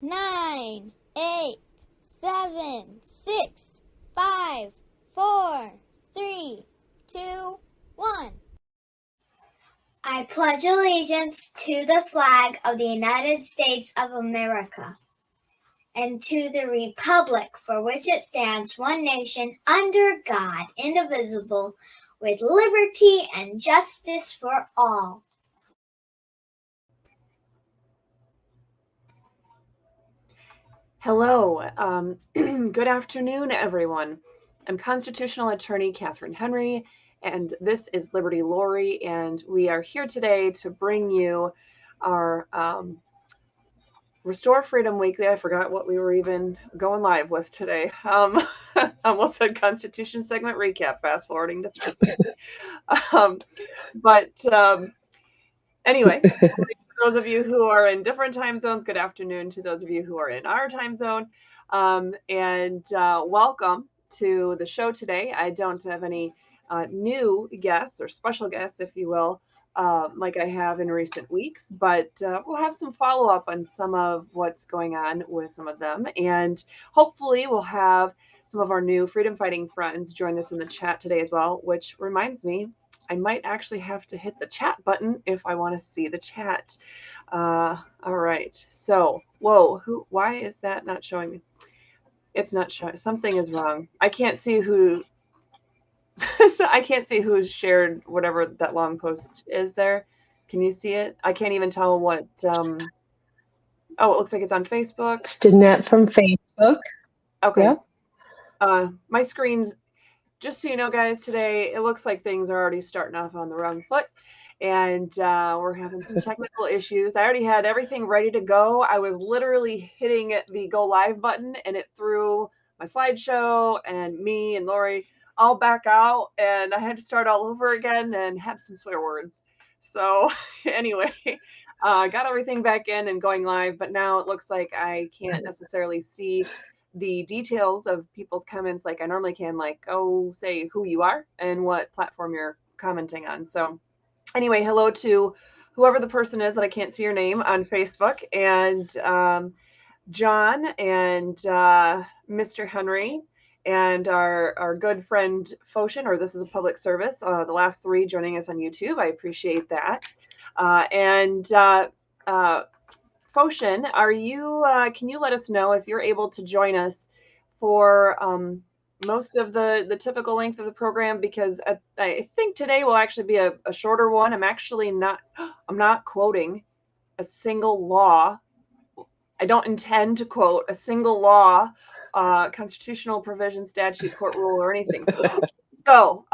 9, 8, 7, 6, 5, 4, 3, 2, 1. I pledge allegiance to the flag of the United States of America and to the republic for which it stands, one nation, under God, indivisible, with liberty and justice for all. Hello. Good afternoon, everyone. I'm constitutional attorney Catherine Henry, and this is Liberty Lori, and we are here today to bring you our Restore Freedom Weekly. I forgot what we were even going live with today. I almost said Constitution segment recap, fast forwarding to Thursday. Anyway, for those of you who are in different time zones, good afternoon to those of you who are in our time zone. Welcome to the show today. I don't have any new guests or special guests, if you will, like I have in recent weeks, but we'll have some follow-up on some of what's going on with some of them. And hopefully we'll have some of our new freedom fighting friends join us in the chat today as well, which reminds me, I might actually have to hit the chat button if I want to see the chat. All right. So, whoa, why is that not showing me? It's not showing. Something is wrong. I can't see who. So I can't see who shared whatever that long post is there. Can you see it? I can't even tell what. Oh, it looks like it's on Facebook. It's Danette from Facebook. Okay. Yep. My screen's. Just so you know, guys, today it looks like things are already starting off on the wrong foot, and we're having some technical issues. I already had everything ready to go. I was literally hitting the go live button, and it threw my slideshow and me and Lori all back out, and I had to start all over again and had some swear words. So anyway, got everything back in and going live, but now it looks like I can't necessarily see the details of people's comments like I normally can, like, oh, say who you are and what platform you're commenting on. So anyway, hello to whoever the person is that I can't see your name on Facebook, and John and Mr. Henry and our good friend Foshin, or this is a public service, the last three joining us on YouTube. I appreciate that. Foshin, are you? Can you let us know if you're able to join us for most of the typical length of the program? Because I think today will actually be a shorter one. I'm actually not. I'm not quoting a single law. I don't intend to quote a single law, constitutional provision, statute, court rule, or anything. So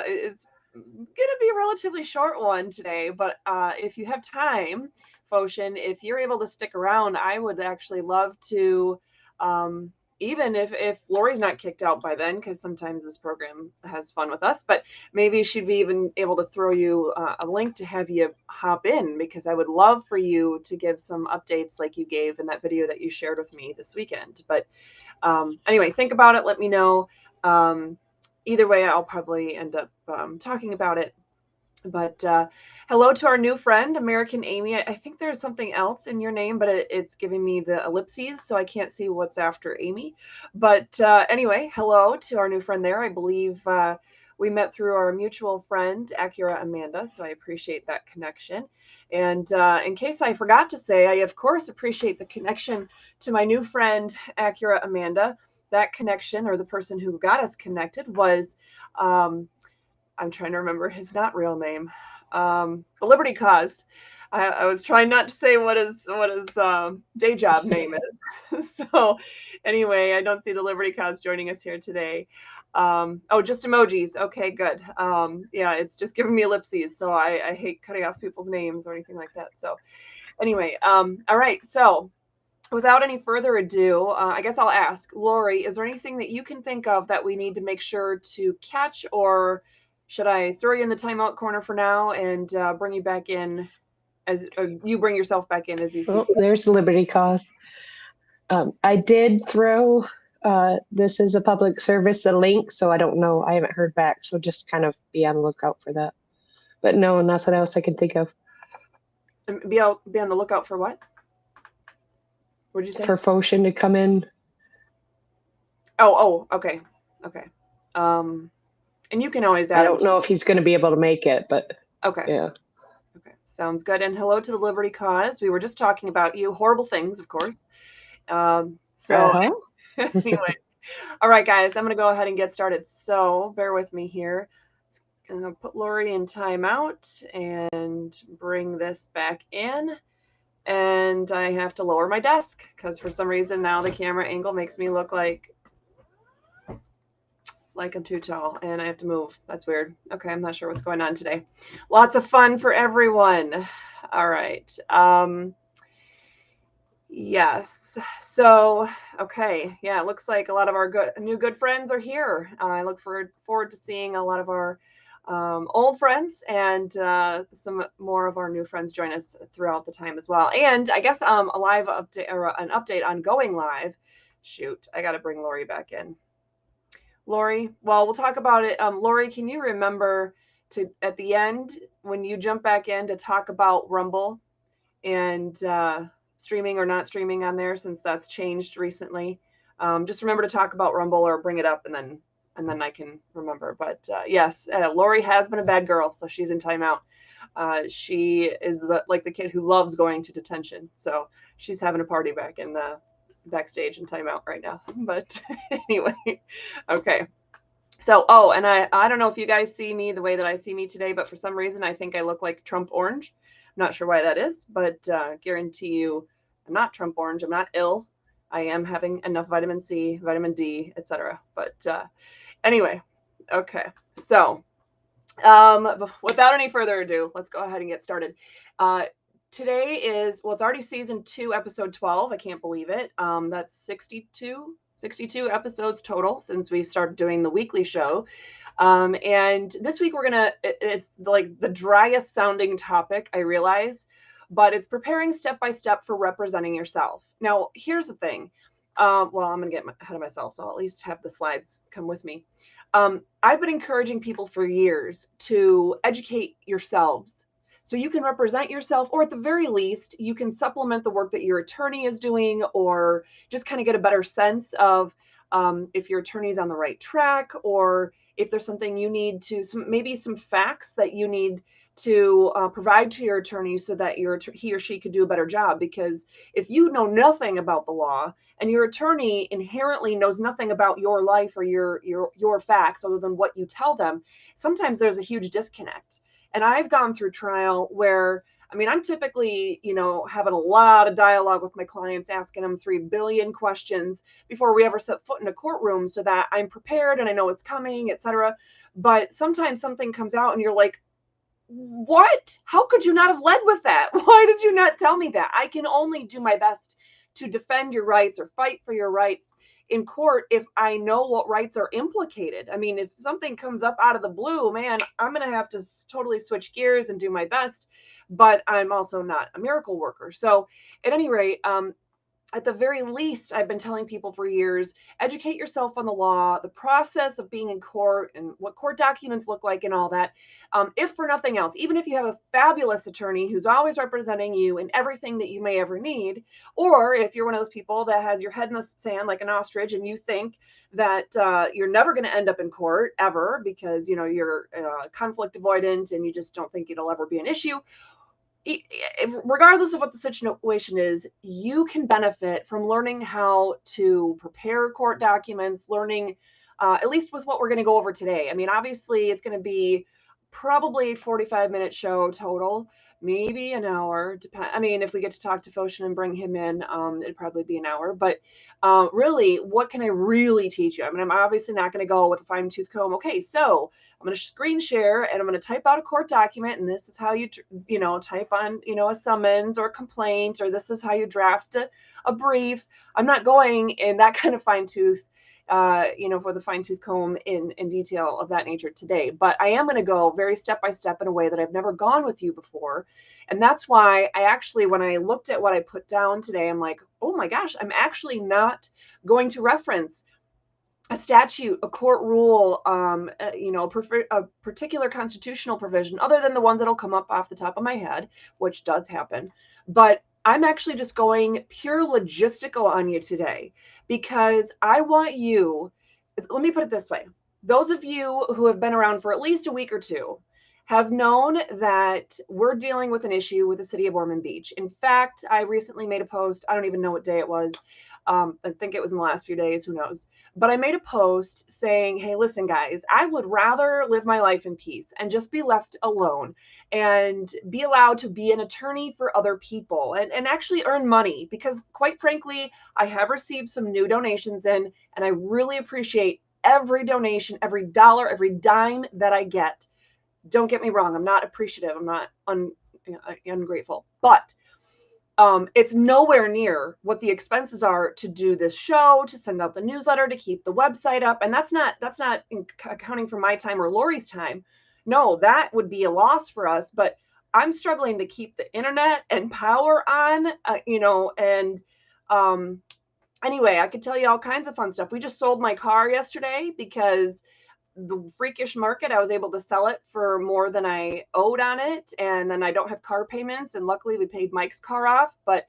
it's going to be a relatively short one today. But if you have time, Foshin, if you're able to stick around, I would actually love to, even if Lori's not kicked out by then, because sometimes this program has fun with us, but maybe she'd be even able to throw you a link to have you hop in, because I would love for you to give some updates like you gave in that video that you shared with me this weekend. But anyway, think about it. Let me know. Either way, I'll probably end up talking about it. But hello to our new friend, American Amy. I think there's something else in your name, but it's giving me the ellipses, so I can't see what's after Amy. But anyway, hello to our new friend there. I believe we met through our mutual friend, Acura Amanda, so I appreciate that connection. And in case I forgot to say, I, of course, appreciate the connection to my new friend, Acura Amanda. That connection, or the person who got us connected, was I'm trying to remember his not real name. The Liberty Cause. I was trying not to say what his day job name is. So anyway, I don't see the Liberty Cause joining us here today. Oh, just emojis. Okay, good. Yeah, it's just giving me ellipses, so I hate cutting off people's names or anything like that. So anyway, all right. So without any further ado, I guess I'll ask Lori, is there anything that you can think of that we need to make sure to catch, or should I throw you in the timeout corner for now and bring you back in as you bring yourself back in as you see? Oh, there's Liberty Cause. I did throw this is a public service, a link, so I don't know. I haven't heard back, so just kind of be on the lookout for that. But no, nothing else I can think of. Be on the lookout for what? What'd you say? For Foshin to come in. Okay. And you can always add I him don't know if he's going to be able to make it, but Okay. yeah. Okay. Sounds good. And hello to the Liberty Cause. We were just talking about you. Horrible things, of course. Uh-huh. Anyway. All right, guys, I'm going to go ahead and get started. So bear with me here. I'm going to put Lori in timeout and bring this back in. And I have to lower my desk because for some reason now the camera angle makes me look like I'm too tall and I have to move. That's weird. Okay, I'm not sure what's going on today. Lots of fun for everyone. All right. Yes. So, okay. Yeah, it looks like a lot of our new good friends are here. I look forward to seeing a lot of our old friends and some more of our new friends join us throughout the time as well. And I guess a live update or an update on going live. Shoot, I got to bring Lori back in. Lori, well, we'll talk about it. Lori, can you remember at the end when you jump back in to talk about Rumble and streaming or not streaming on there since that's changed recently? Just remember to talk about Rumble or bring it up and then I can remember. But yes, Lori has been a bad girl, so she's in timeout. She is like the kid who loves going to detention, so she's having a party back in the backstage in timeout right now. But anyway, okay. So, and I don't know if you guys see me the way that I see me today, but for some reason I think I look like Trump orange. I'm not sure why that is, but guarantee you I'm not Trump orange. I'm not ill. I am having enough vitamin C, vitamin D, etc. But anyway, okay. So without any further ado, let's go ahead and get started. Today is, well, it's already season 2, episode 12. I can't believe it. That's 62 episodes total since we started doing the weekly show. And this week it's like the driest sounding topic, I realize, but it's preparing step by step for representing yourself. Now, here's the thing. Well, I'm going to get ahead of myself, so I'll at least have the slides come with me. I've been encouraging people for years to educate yourselves so you can represent yourself, or at the very least, you can supplement the work that your attorney is doing, or just kind of get a better sense of if your attorney is on the right track, or if there's something you need to, maybe some facts that you need to provide to your attorney so that he or she could do a better job. Because if you know nothing about the law and your attorney inherently knows nothing about your life or your facts other than what you tell them, sometimes there's a huge disconnect. And I've gone through trial where, I mean, I'm typically, having a lot of dialogue with my clients, asking them 3 billion questions before we ever set foot in a courtroom so that I'm prepared and I know what's coming, etc. But sometimes something comes out and you're like, what? How could you not have led with that? Why did you not tell me that? I can only do my best to defend your rights or fight for your rights in court if I know what rights are implicated. I mean, if something comes up out of the blue, man, I'm going to have to totally switch gears and do my best, but I'm also not a miracle worker. So at any rate, at the very least, I've been telling people for years, educate yourself on the law, the process of being in court and what court documents look like and all that. If for nothing else, even if you have a fabulous attorney who's always representing you in everything that you may ever need, or if you're one of those people that has your head in the sand like an ostrich and you think that you're never going to end up in court ever because, you're conflict avoidant and you just don't think it'll ever be an issue, regardless of what the situation is, you can benefit from learning how to prepare court documents, learning, at least with what we're going to go over today. I mean, obviously, it's going to be probably a 45-minute show total, maybe an hour. I mean, if we get to talk to Foshin and bring him in, it'd probably be an hour. But really, what can I really teach you? I mean, I'm obviously not going to go with a fine-tooth comb. Okay, so I'm going to screen share and I'm going to type out a court document, and this is how you, type on, a summons or a complaint, or this is how you draft a brief. I'm not going in that kind of fine-tooth, for the fine-tooth comb in detail of that nature today. But I am going to go very step-by-step in a way that I've never gone with you before. And that's why I actually, when I looked at what I put down today, I'm like, oh my gosh, I'm actually not going to reference a statute, a court rule, a particular constitutional provision, other than the ones that'll come up off the top of my head, which does happen. But I'm actually just going pure logistical on you today because I want you, let me put it this way. Those of you who have been around for at least a week or two have known that we're dealing with an issue with the city of Ormond Beach. In fact, I recently made a post. I don't even know what day it was. I think it was in the last few days, who knows. But I made a post saying, hey, listen, guys, I would rather live my life in peace and just be left alone and be allowed to be an attorney for other people and actually earn money. Because quite frankly, I have received some new donations in, and I really appreciate every donation, every dollar, every dime that I get. Don't get me wrong, I'm not appreciative, I'm not ungrateful, but it's nowhere near what the expenses are to do this show, to send out the newsletter, to keep the website up. And that's not accounting for my time or Lori's time. No, that would be a loss for us. But I'm struggling to keep the internet and power on, and anyway, I could tell you all kinds of fun stuff. We just sold my car yesterday because the freakish market, I was able to sell it for more than I owed on it. And then I don't have car payments. And luckily we paid Mike's car off. But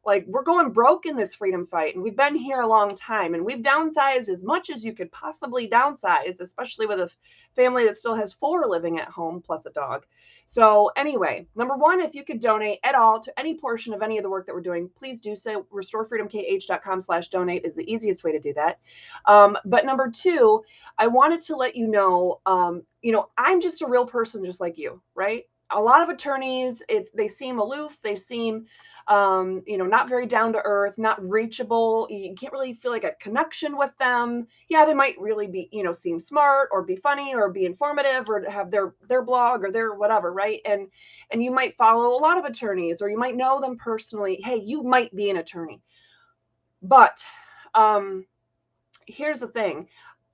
like, we're going broke in this freedom fight. And we've been here a long time. And we've downsized as much as you could possibly downsize, especially with a family that still has 4 living at home plus a dog. So anyway, number one, if you could donate at all to any portion of any of the work that we're doing, please do so. RestoreFreedomKH.com/donate is the easiest way to do that. But number two, I wanted to let you know, I'm just a real person just like you, right? A lot of attorneys, they seem aloof. They seem, not very down to earth, not reachable. You can't really feel like a connection with them. Yeah, they might really be, seem smart or be funny or be informative or have their blog or their whatever, right? And you might follow a lot of attorneys or you might know them personally. Hey, you might be an attorney. But here's the thing.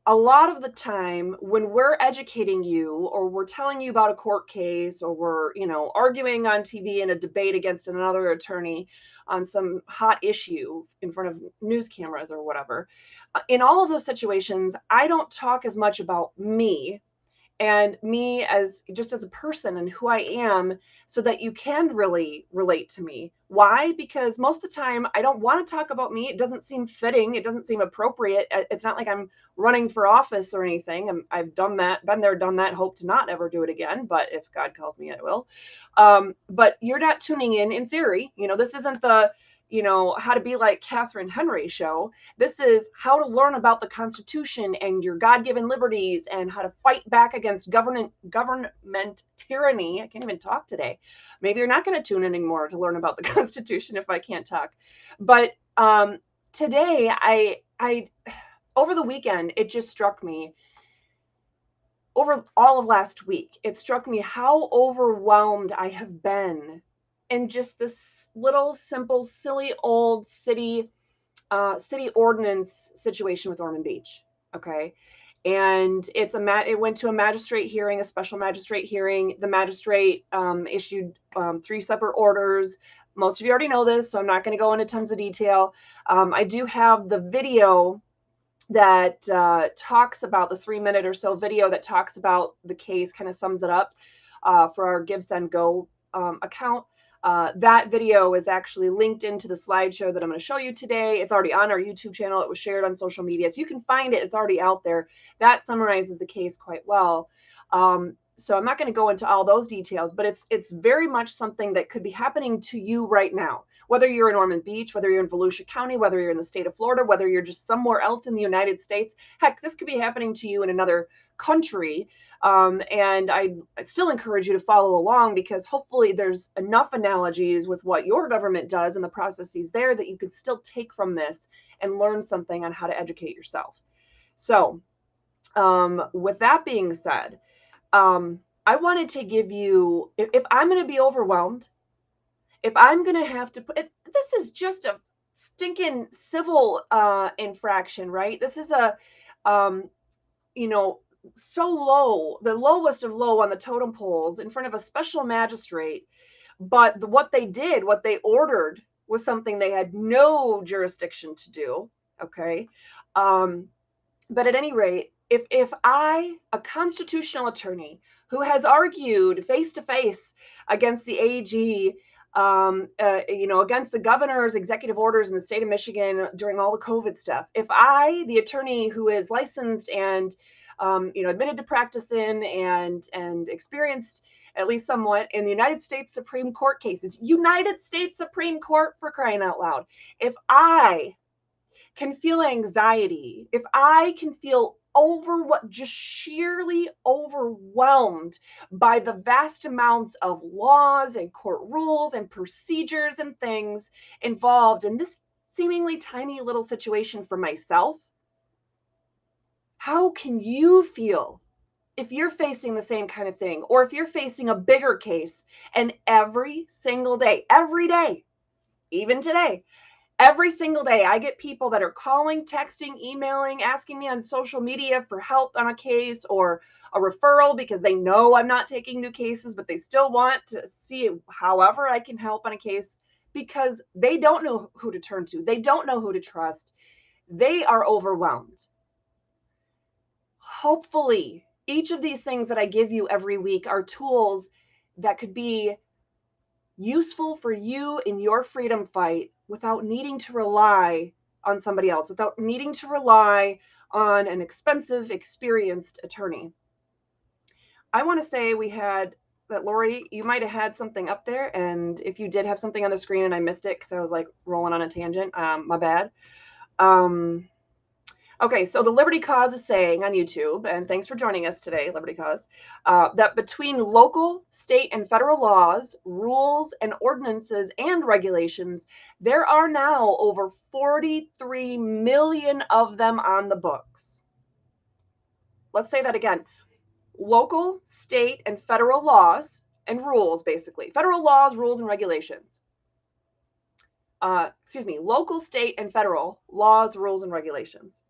A lot of the time when we're educating you or we're telling you about a court case or we're, arguing on TV in a debate against another attorney on some hot issue in front of news cameras or whatever, in all of those situations, I don't talk as much about me and me as just as a person and who I am so that you can really relate to me. Why? Because most of the time I don't want to talk about me. It doesn't seem fitting. It doesn't seem appropriate. It's not like I'm running for office or anything. I've done that, been there, done that, hope to not ever do it again. But if God calls me, I will. But you're not tuning in theory. This isn't the, how to be like Catherine Henry show. This is how to learn about the Constitution and your God-given liberties and how to fight back against government tyranny. I can't even talk today. Maybe you're not going to tune in anymore to learn about the Constitution if I can't talk. But today, I over the weekend, it just struck me. Over all of last week, it struck me how overwhelmed I have been in just this little, simple, silly old city ordinance situation with Ormond Beach. Okay. And it went to a magistrate hearing, a special magistrate hearing. The magistrate issued 3 separate orders. Most of you already know this, so I'm not going to go into tons of detail. I do have the video that talks about the 3-minute or so video that talks about the case, kind of sums it up for our Give, Send, Go account. That video is actually linked into the slideshow that I'm going to show you today. It's already on our YouTube channel. It was shared on social media, so you can find it. It's already out there. That summarizes the case quite well. So I'm not going to go into all those details, but it's very much something that could be happening to you right now. Whether you're in Ormond Beach, whether you're in Volusia County, whether you're in the state of Florida, whether you're just somewhere else in the United States, heck, this could be happening to you in another country. And I still encourage you to follow along because hopefully there's enough analogies with what your government does and the processes there that you could still take from this and learn something on how to educate yourself. So with that being said, I wanted to give you, if I'm going to be overwhelmed, if I'm going to have to put it, this is just a stinking civil infraction, right? This is a, so low, the lowest of low on the totem poles in front of a special magistrate. But what they ordered was something they had no jurisdiction to do. Okay. But at any rate, if I, a constitutional attorney who has argued face to face against the AG against the governor's executive orders in the state of Michigan during all the COVID stuff. If I, the attorney who is licensed and, admitted to practice in and experienced at least somewhat in the United States Supreme Court cases, United States Supreme Court, for crying out loud, if I can feel anxiety, if I can feel just sheerly overwhelmed by the vast amounts of laws and court rules and procedures and things involved in this seemingly tiny little situation for myself, how can you feel if you're facing the same kind of thing, or if you're facing a bigger case? And every single day, every day, even today, every single day, I get people that are calling, texting, emailing, asking me on social media for help on a case or a referral because they know I'm not taking new cases, but they still want to see however I can help on a case because they don't know who to turn to. They don't know who to trust. They are overwhelmed. Hopefully, each of these things that I give you every week are tools that could be useful for you in your freedom fight without needing to rely on somebody else, without needing to rely on an expensive, experienced attorney. I want to say that Lori, you might have had something up there, and if you did have something on the screen and I missed it because I was like rolling on a tangent, my bad. Okay, so the Liberty Cause is saying on YouTube, and thanks for joining us today, Liberty Cause, that between local, state, and federal laws, rules, and ordinances and regulations, there are now over 43 million of them on the books. Let's say that again. Local, state, and federal laws and rules, basically. Federal laws, rules, and regulations. Local, state, and federal laws, rules, and regulations.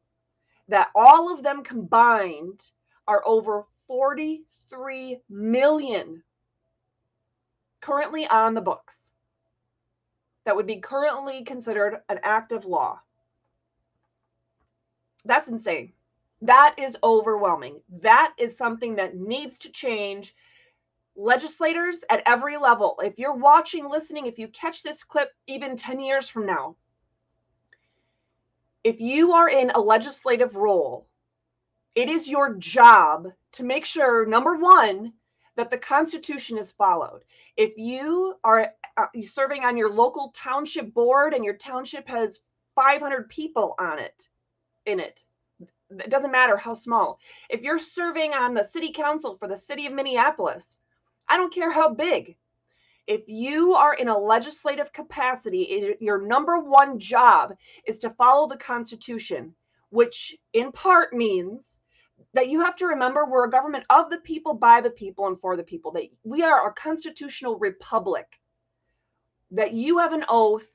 That all of them combined are over 43 million currently on the books that would be currently considered an active law. That's insane. That is overwhelming. That is something that needs to change. Legislators at every level, if you're watching, listening, if you catch this clip even 10 years from now, if you are in a legislative role, it is your job to make sure, number one, that the Constitution is followed. If you are serving on your local township board and your township has 500 people in it doesn't matter how small. If you're serving on the city council for the city of Minneapolis, I don't care how big. If you are in a legislative capacity, your number one job is to follow the Constitution, which in part means that you have to remember we're a government of the people, by the people, and for the people. That we are a constitutional republic. That you have an oath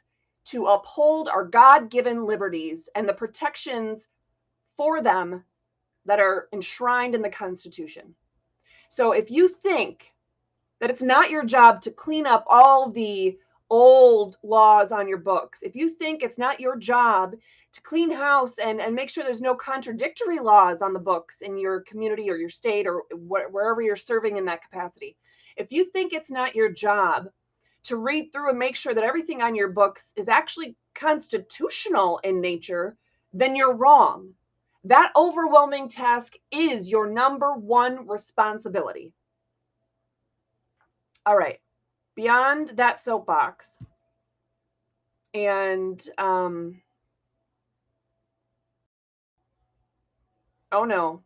to uphold our God-given liberties and the protections for them that are enshrined in the Constitution. So if you think that it's not your job to clean up all the old laws on your books, if you think it's not your job to clean house and make sure there's no contradictory laws on the books in your community or your state or wherever you're serving in that capacity, if you think it's not your job to read through and make sure that everything on your books is actually constitutional in nature, then you're wrong. That overwhelming task is your number one responsibility. All right, beyond that soapbox, and oh no,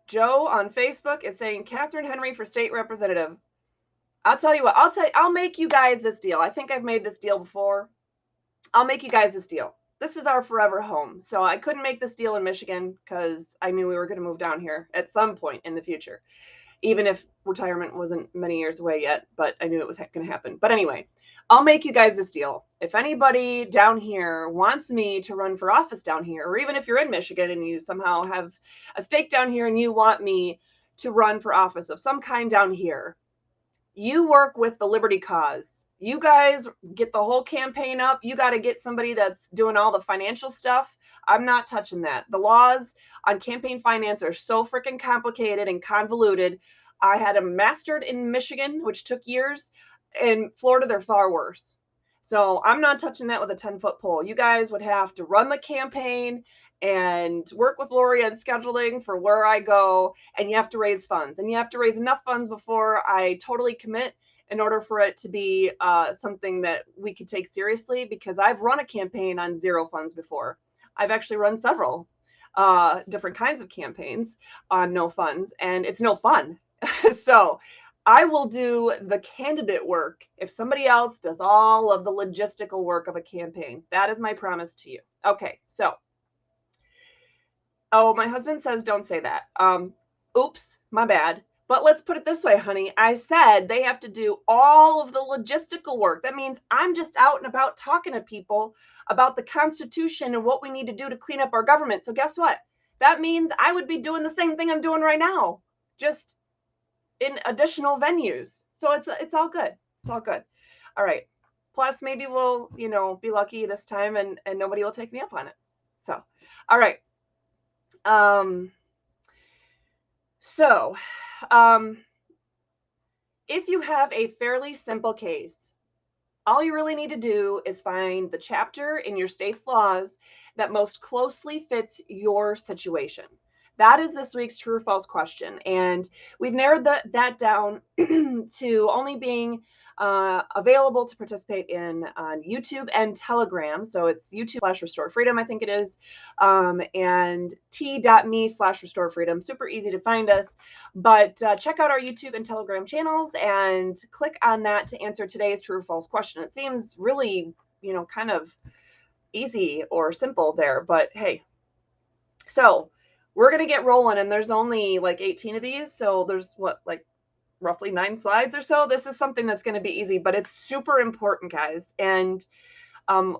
Joe on Facebook is saying Catherine Henry for state representative. I'll tell you what, I'll make you guys this deal. I think I've made this deal before. I'll make you guys this deal. This is our forever home. So I couldn't make this deal in Michigan because I knew we were going to move down here at some point in the future, even if retirement wasn't many years away yet, but I knew it was going to happen. But anyway, I'll make you guys this deal. If anybody down here wants me to run for office down here, or even if you're in Michigan and you somehow have a stake down here and you want me to run for office of some kind down here, you work with the Liberty Cause. You guys get the whole campaign up. You got to get somebody that's doing all the financial stuff. I'm not touching that. The laws on campaign finance are so freaking complicated and convoluted. I had them mastered in Michigan, which took years. In Florida, they're far worse. So I'm not touching that with a 10-foot pole. You guys would have to run the campaign and work with Lori on scheduling for where I go, and you have to raise funds. And you have to raise enough funds before I totally commit in order for it to be something that we could take seriously, because I've run a campaign on zero funds before. I've actually run several different kinds of campaigns on no funds, and it's no fun. So I will do the candidate work if somebody else does all of the logistical work of a campaign. That is my promise to you. Okay, so, oh, my husband says don't say that. Oops, my bad. But let's put it this way, honey. I said they have to do all of the logistical work. That means I'm just out and about talking to people about the Constitution and what we need to do to clean up our government. So guess what? That means I would be doing the same thing I'm doing right now, just in additional venues. So it's all good. It's all good. All right. Plus, maybe we'll, be lucky this time and nobody will take me up on it. So, all right. If you have a fairly simple case, all you really need to do is find the chapter in your state's laws that most closely fits your situation. That is this week's true or false question. And we've narrowed that down to only being available to participate in on YouTube and Telegram. So it's YouTube.com/Restore Freedom, I think it is, and t.me/Restore Freedom. Super easy to find us. But check out our YouTube and Telegram channels and click on that to answer today's true or false question. It seems really, kind of easy or simple there, but hey. So we're going to get rolling, and there's only like 18 of these. So there's roughly 9 slides or so. This is something that's going to be easy, but it's super important, guys. And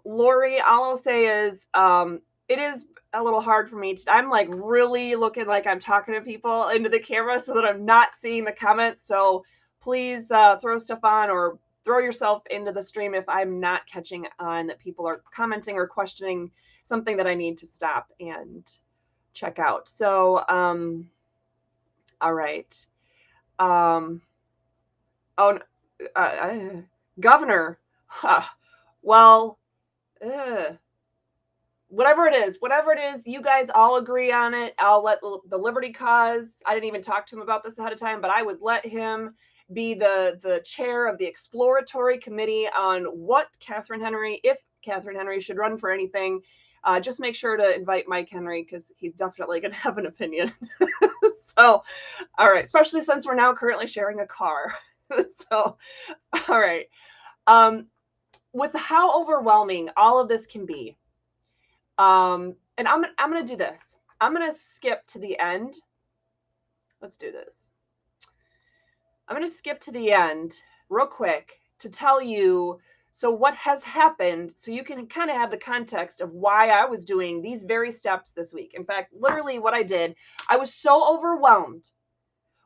Lori, all I'll say is it is a little hard for me. I'm like really looking like I'm talking to people into the camera so that I'm not seeing the comments. So please throw stuff on or throw yourself into the stream if I'm not catching on that people are commenting or questioning something that I need to stop and check out. So, all right. Governor, well, whatever it is, you guys all agree on it. I'll let the Liberty Cause, I didn't even talk to him about this ahead of time, but I would let him be the chair of the exploratory committee on what if Catherine Henry should run for anything. Just make sure to invite Mike Henry, because he's definitely going to have an opinion. So, all right, especially since we're now currently sharing a car. So, all right. With how overwhelming all of this can be, and I'm going to do this. I'm going to skip to the end. Let's do this. I'm going to skip to the end real quick to tell you what has happened, so you can kind of have the context of why I was doing these very steps this week. In fact, literally what I did, I was so overwhelmed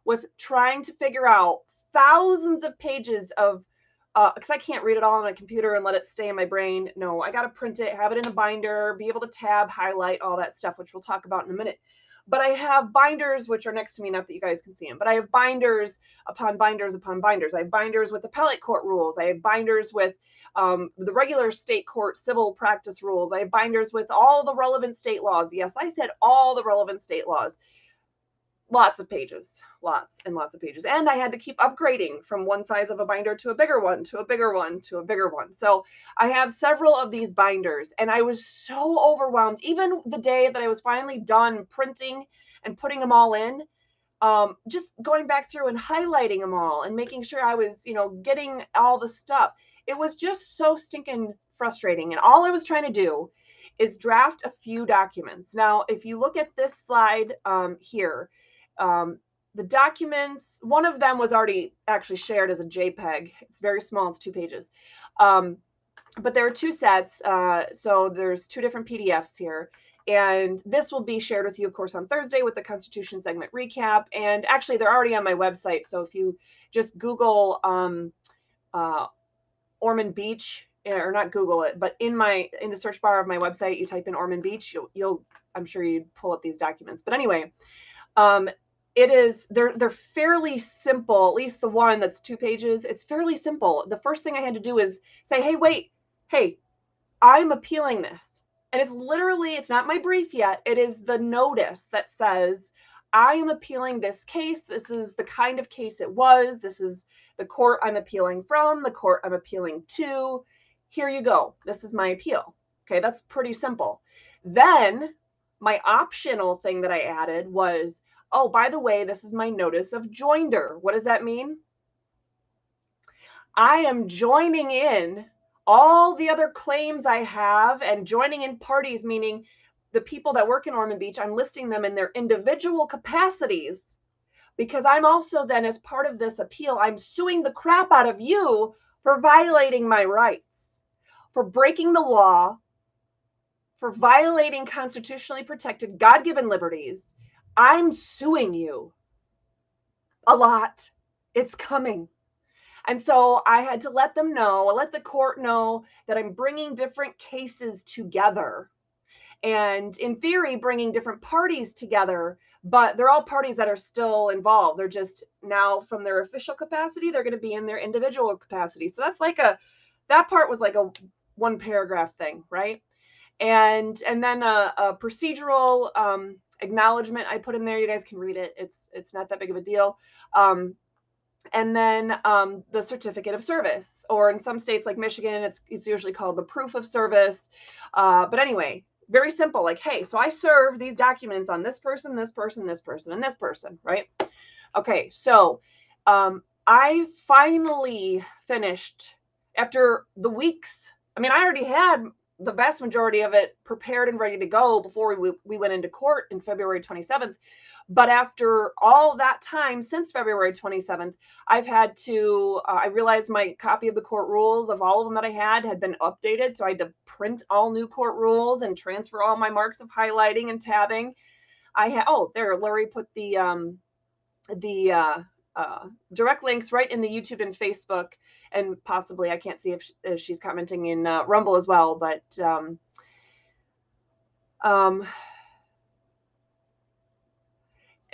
with trying to figure out thousands of pages of, because I can't read it all on my computer and let it stay in my brain. No, I got to print it, have it in a binder, be able to tab, highlight, all that stuff, which we'll talk about in a minute. But I have binders, which are next to me, not that you guys can see them, but I have binders upon binders upon binders. I have binders with appellate court rules. I have binders with the regular state court civil practice rules. I have binders with all the relevant state laws. Yes, I said all the relevant state laws. Lots of pages, lots and lots of pages. And I had to keep upgrading from one size of a binder to a bigger one, to a bigger one, to a bigger one. So I have several of these binders, and I was so overwhelmed. Even the day that I was finally done printing and putting them all in, just going back through and highlighting them all and making sure I was, getting all the stuff. It was just so stinking frustrating. And all I was trying to do is draft a few documents. Now, if you look at this slide here, the documents, one of them was already actually shared as a JPEG. It's very small, it's 2 pages. But there are 2 sets, so there's 2 different PDFs here. And this will be shared with you, of course, on Thursday with the Constitution segment recap. And actually, they're already on my website. So if you just Google Ormond Beach, or not Google it, but in the search bar of my website, you type in Ormond Beach, I'm sure you'd pull up these documents. But anyway, they're fairly simple, at least the one that's 2 pages. It's fairly simple. The first thing I had to do is say, hey, wait, hey, I'm appealing this. And it's literally, it's not my brief yet. It is the notice that says, I am appealing this case. This is the kind of case it was. This is the court I'm appealing from, the court I'm appealing to. Here you go. This is my appeal. Okay, that's pretty simple. Then my optional thing that I added was, oh, by the way, this is my notice of joinder. What does that mean? I am joining in all the other claims I have and joining in parties, meaning the people that work in Ormond Beach, I'm listing them in their individual capacities, because I'm also then, as part of this appeal, I'm suing the crap out of you for violating my rights, for breaking the law, for violating constitutionally protected God-given liberties. I'm suing you a lot. It's coming. And so I had to let them know, let the court know that I'm bringing different cases together. And in theory, bringing different parties together, but they're all parties that are still involved. They're just now from their official capacity, they're going to be in their individual capacity. So that's like that part was like a 1 paragraph thing, right? And then a procedural acknowledgement I put in there. You guys can read it. It's not that big of a deal. And then the certificate of service, or in some states like Michigan, it's usually called the proof of service. But anyway, very simple. Like, hey, so I serve these documents on this person, this person, this person, and this person, right? Okay, so I finally finished after the weeks. I mean, I already had the vast majority of it prepared and ready to go before we went into court in February 27th. But after all that time since February 27th, I've had to, I realized my copy of the court rules of all of them that I had been updated. So I had to print all new court rules and transfer all my marks of highlighting and tabbing. I had, oh, there, Lori put the direct links right in the YouTube and Facebook, and possibly, I can't see if she's commenting in Rumble as well, but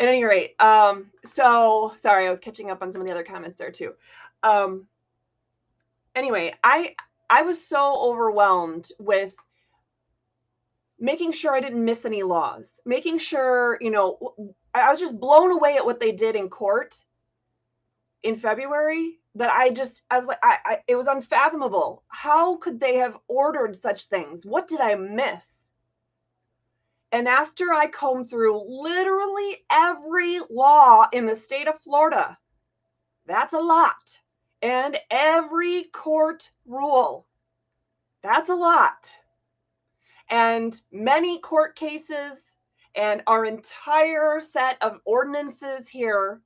at any rate, so sorry, I was catching up on some of the other comments there too. Anyway, I was so overwhelmed with making sure I didn't miss any laws, making sure, I was just blown away at what they did in court in February, that I was like, it was unfathomable. How could they have ordered such things? What did I miss? And after I combed through literally every law in the state of Florida, that's a lot, and every court rule, that's a lot, and many court cases, and our entire set of ordinances here,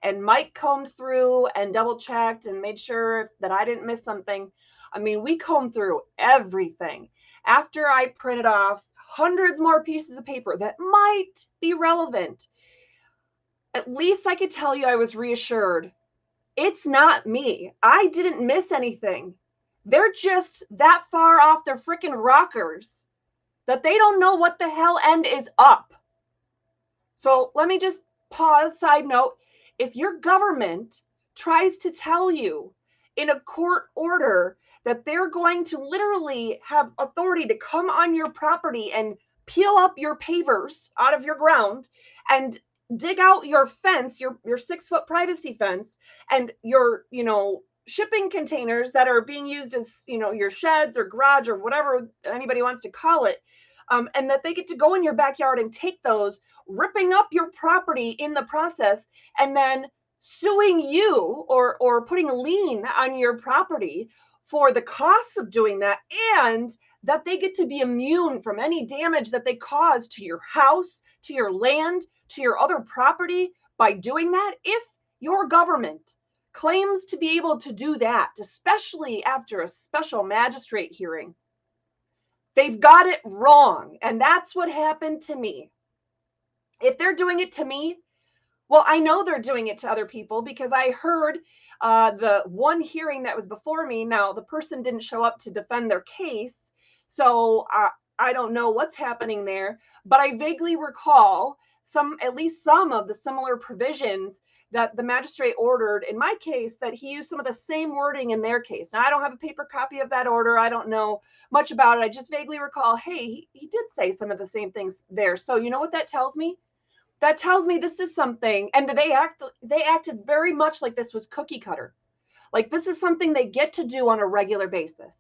and Mike combed through and double checked and made sure that I didn't miss something. I mean, we combed through everything. After I printed off hundreds more pieces of paper that might be relevant, at least I could tell you I was reassured. It's not me. I didn't miss anything. They're just that far off their freaking rockers that they don't know what the hell end is up. So let me just pause, side note. If your government tries to tell you in a court order that they're going to literally have authority to come on your property and peel up your pavers out of your ground and dig out your fence, your 6-foot privacy fence, and your, shipping containers that are being used as, your sheds or garage or whatever anybody wants to call it, and that they get to go in your backyard and take those, ripping up your property in the process, and then suing you or putting a lien on your property for the costs of doing that, and that they get to be immune from any damage that they cause to your house, to your land, to your other property by doing that. If your government claims to be able to do that, especially after a special magistrate hearing, they've got it wrong. And that's what happened to me. If they're doing it to me, well, I know they're doing it to other people, because I heard the one hearing that was before me. Now, the person didn't show up to defend their case. So I don't know what's happening there, but I vaguely recall at least some of the similar provisions that the magistrate ordered in my case, that he used some of the same wording in their case. Now, I don't have a paper copy of that order. I don't know much about it. I just vaguely recall, hey, he did say some of the same things there. So you know what that tells me? That tells me this is something, and they acted very much like this was cookie cutter. Like this is something they get to do on a regular basis.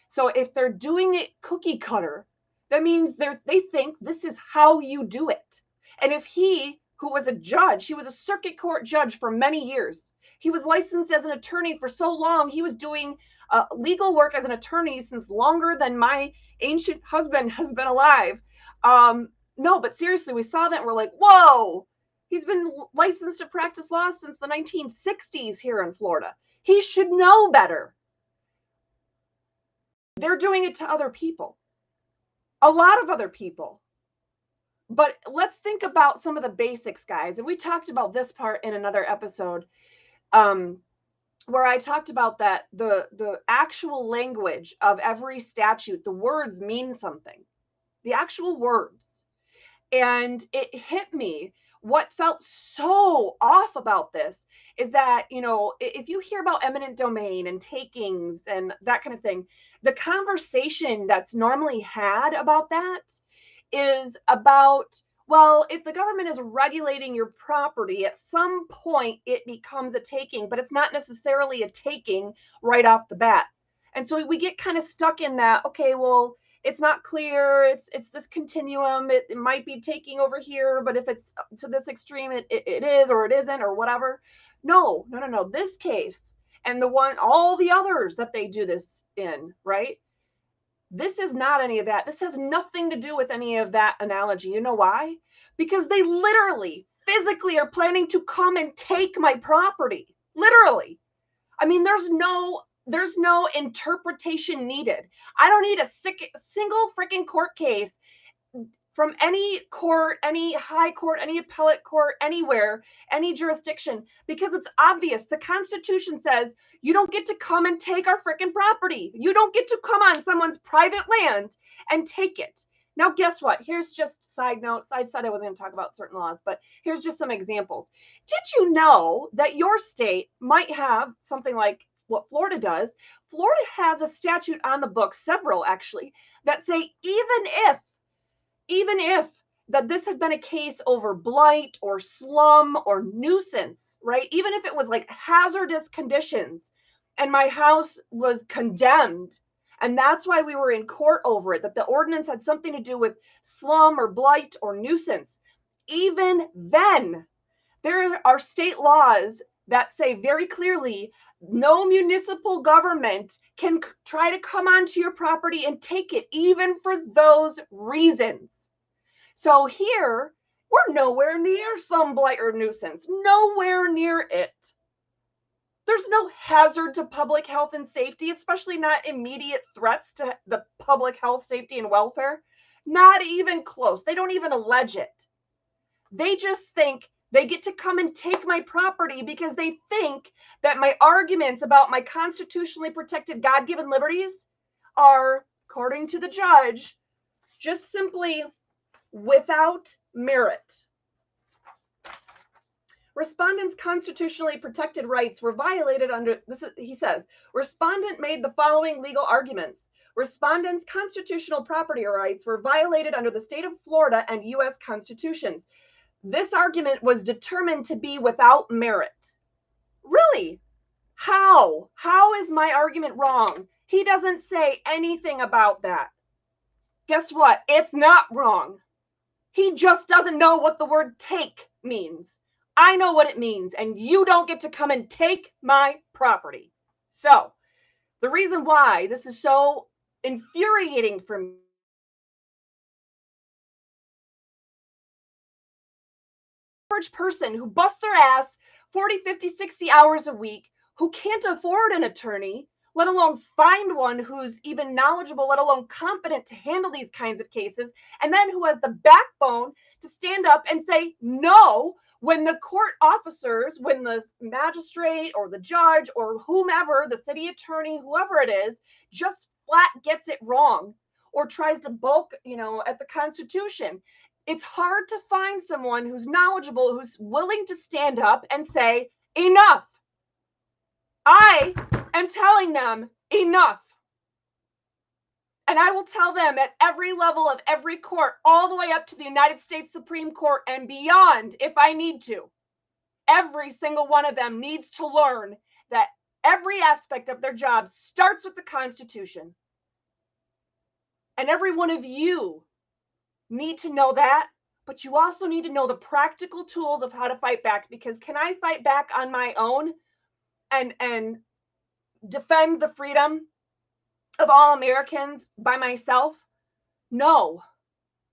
So if they're doing it cookie cutter, that means they think this is how you do it. And if he, who was a judge, he was a circuit court judge for many years. He was licensed as an attorney for so long. He was doing legal work as an attorney since longer than my ancient husband has been alive. No, but seriously, we saw that and we're like, whoa, he's been licensed to practice law since the 1960s here in Florida. He should know better. They're doing it to other people, a lot of other people. But let's think about some of the basics, guys. And we talked about this part in another episode, where I talked about that the actual language of every statute, the words mean something, the actual words. And it hit me. What felt so off about this is that, you know, if you hear about eminent domain and takings and that kind of thing, the conversation that's normally had about that is about, well, if the government is regulating your property, at some point it becomes a taking, but it's not necessarily a taking right off the bat. And so we get kind of stuck in that, okay, well, it's not clear. It's this continuum. It might be taking over here, but if it's to this extreme, it is or it isn't or whatever. No. This case and all the others that they do this in, right? This is not any of that. This has nothing to do with any of that analogy. You know why? Because they literally, physically are planning to come and take my property. Literally. I mean, there's no interpretation needed. I don't need a single freaking court case from any court, any high court, any appellate court, anywhere, any jurisdiction, because it's obvious. The Constitution says you don't get to come and take our freaking property. You don't get to come on someone's private land and take it. Now, guess what? Here's just side notes. I said I wasn't going to talk about certain laws, but here's just some examples. Did you know that your state might have something like what Florida does? Florida has a statute on the books, several actually, that say even if that this had been a case over blight or slum or nuisance, right? Even if it was like hazardous conditions and my house was condemned, and that's why we were in court over it, that the ordinance had something to do with slum or blight or nuisance. Even then, there are state laws that say very clearly no municipal government can try to come onto your property and take it, even for those reasons. So here, we're nowhere near some blight or nuisance, nowhere near it. There's no hazard to public health and safety, especially not immediate threats to the public health, safety, and welfare. Not even close. They don't even allege it. They just think they get to come and take my property because they think that my arguments about my constitutionally protected God-given liberties are, according to the judge, just simply without merit. Respondent's constitutionally protected rights were violated under this. He says, respondent made the following legal arguments. Respondent's constitutional property rights were violated under the state of Florida and U.S. constitutions. This argument was determined to be without merit. Really? How? How is my argument wrong? He doesn't say anything about that. Guess what? It's not wrong. He just doesn't know what the word take means. I know what it means, and you don't get to come and take my property. So, the reason why this is so infuriating for me, average person who busts their ass 40, 50, 60 hours a week, who can't afford an attorney, let alone find one who's even knowledgeable, let alone competent to handle these kinds of cases, and then who has the backbone to stand up and say no when the court officers, when the magistrate or the judge or whomever, the city attorney, whoever it is, just flat gets it wrong. or tries to balk, at the Constitution. It's hard to find someone who's knowledgeable, who's willing to stand up and say, enough. I am telling them enough. And I will tell them at every level of every court, all the way up to the United States Supreme Court and beyond, if I need to. Every single one of them needs to learn that every aspect of their job starts with the Constitution. And every one of you need to know that, but you also need to know the practical tools of how to fight back, because can I fight back on my own and defend the freedom of all Americans by myself? No.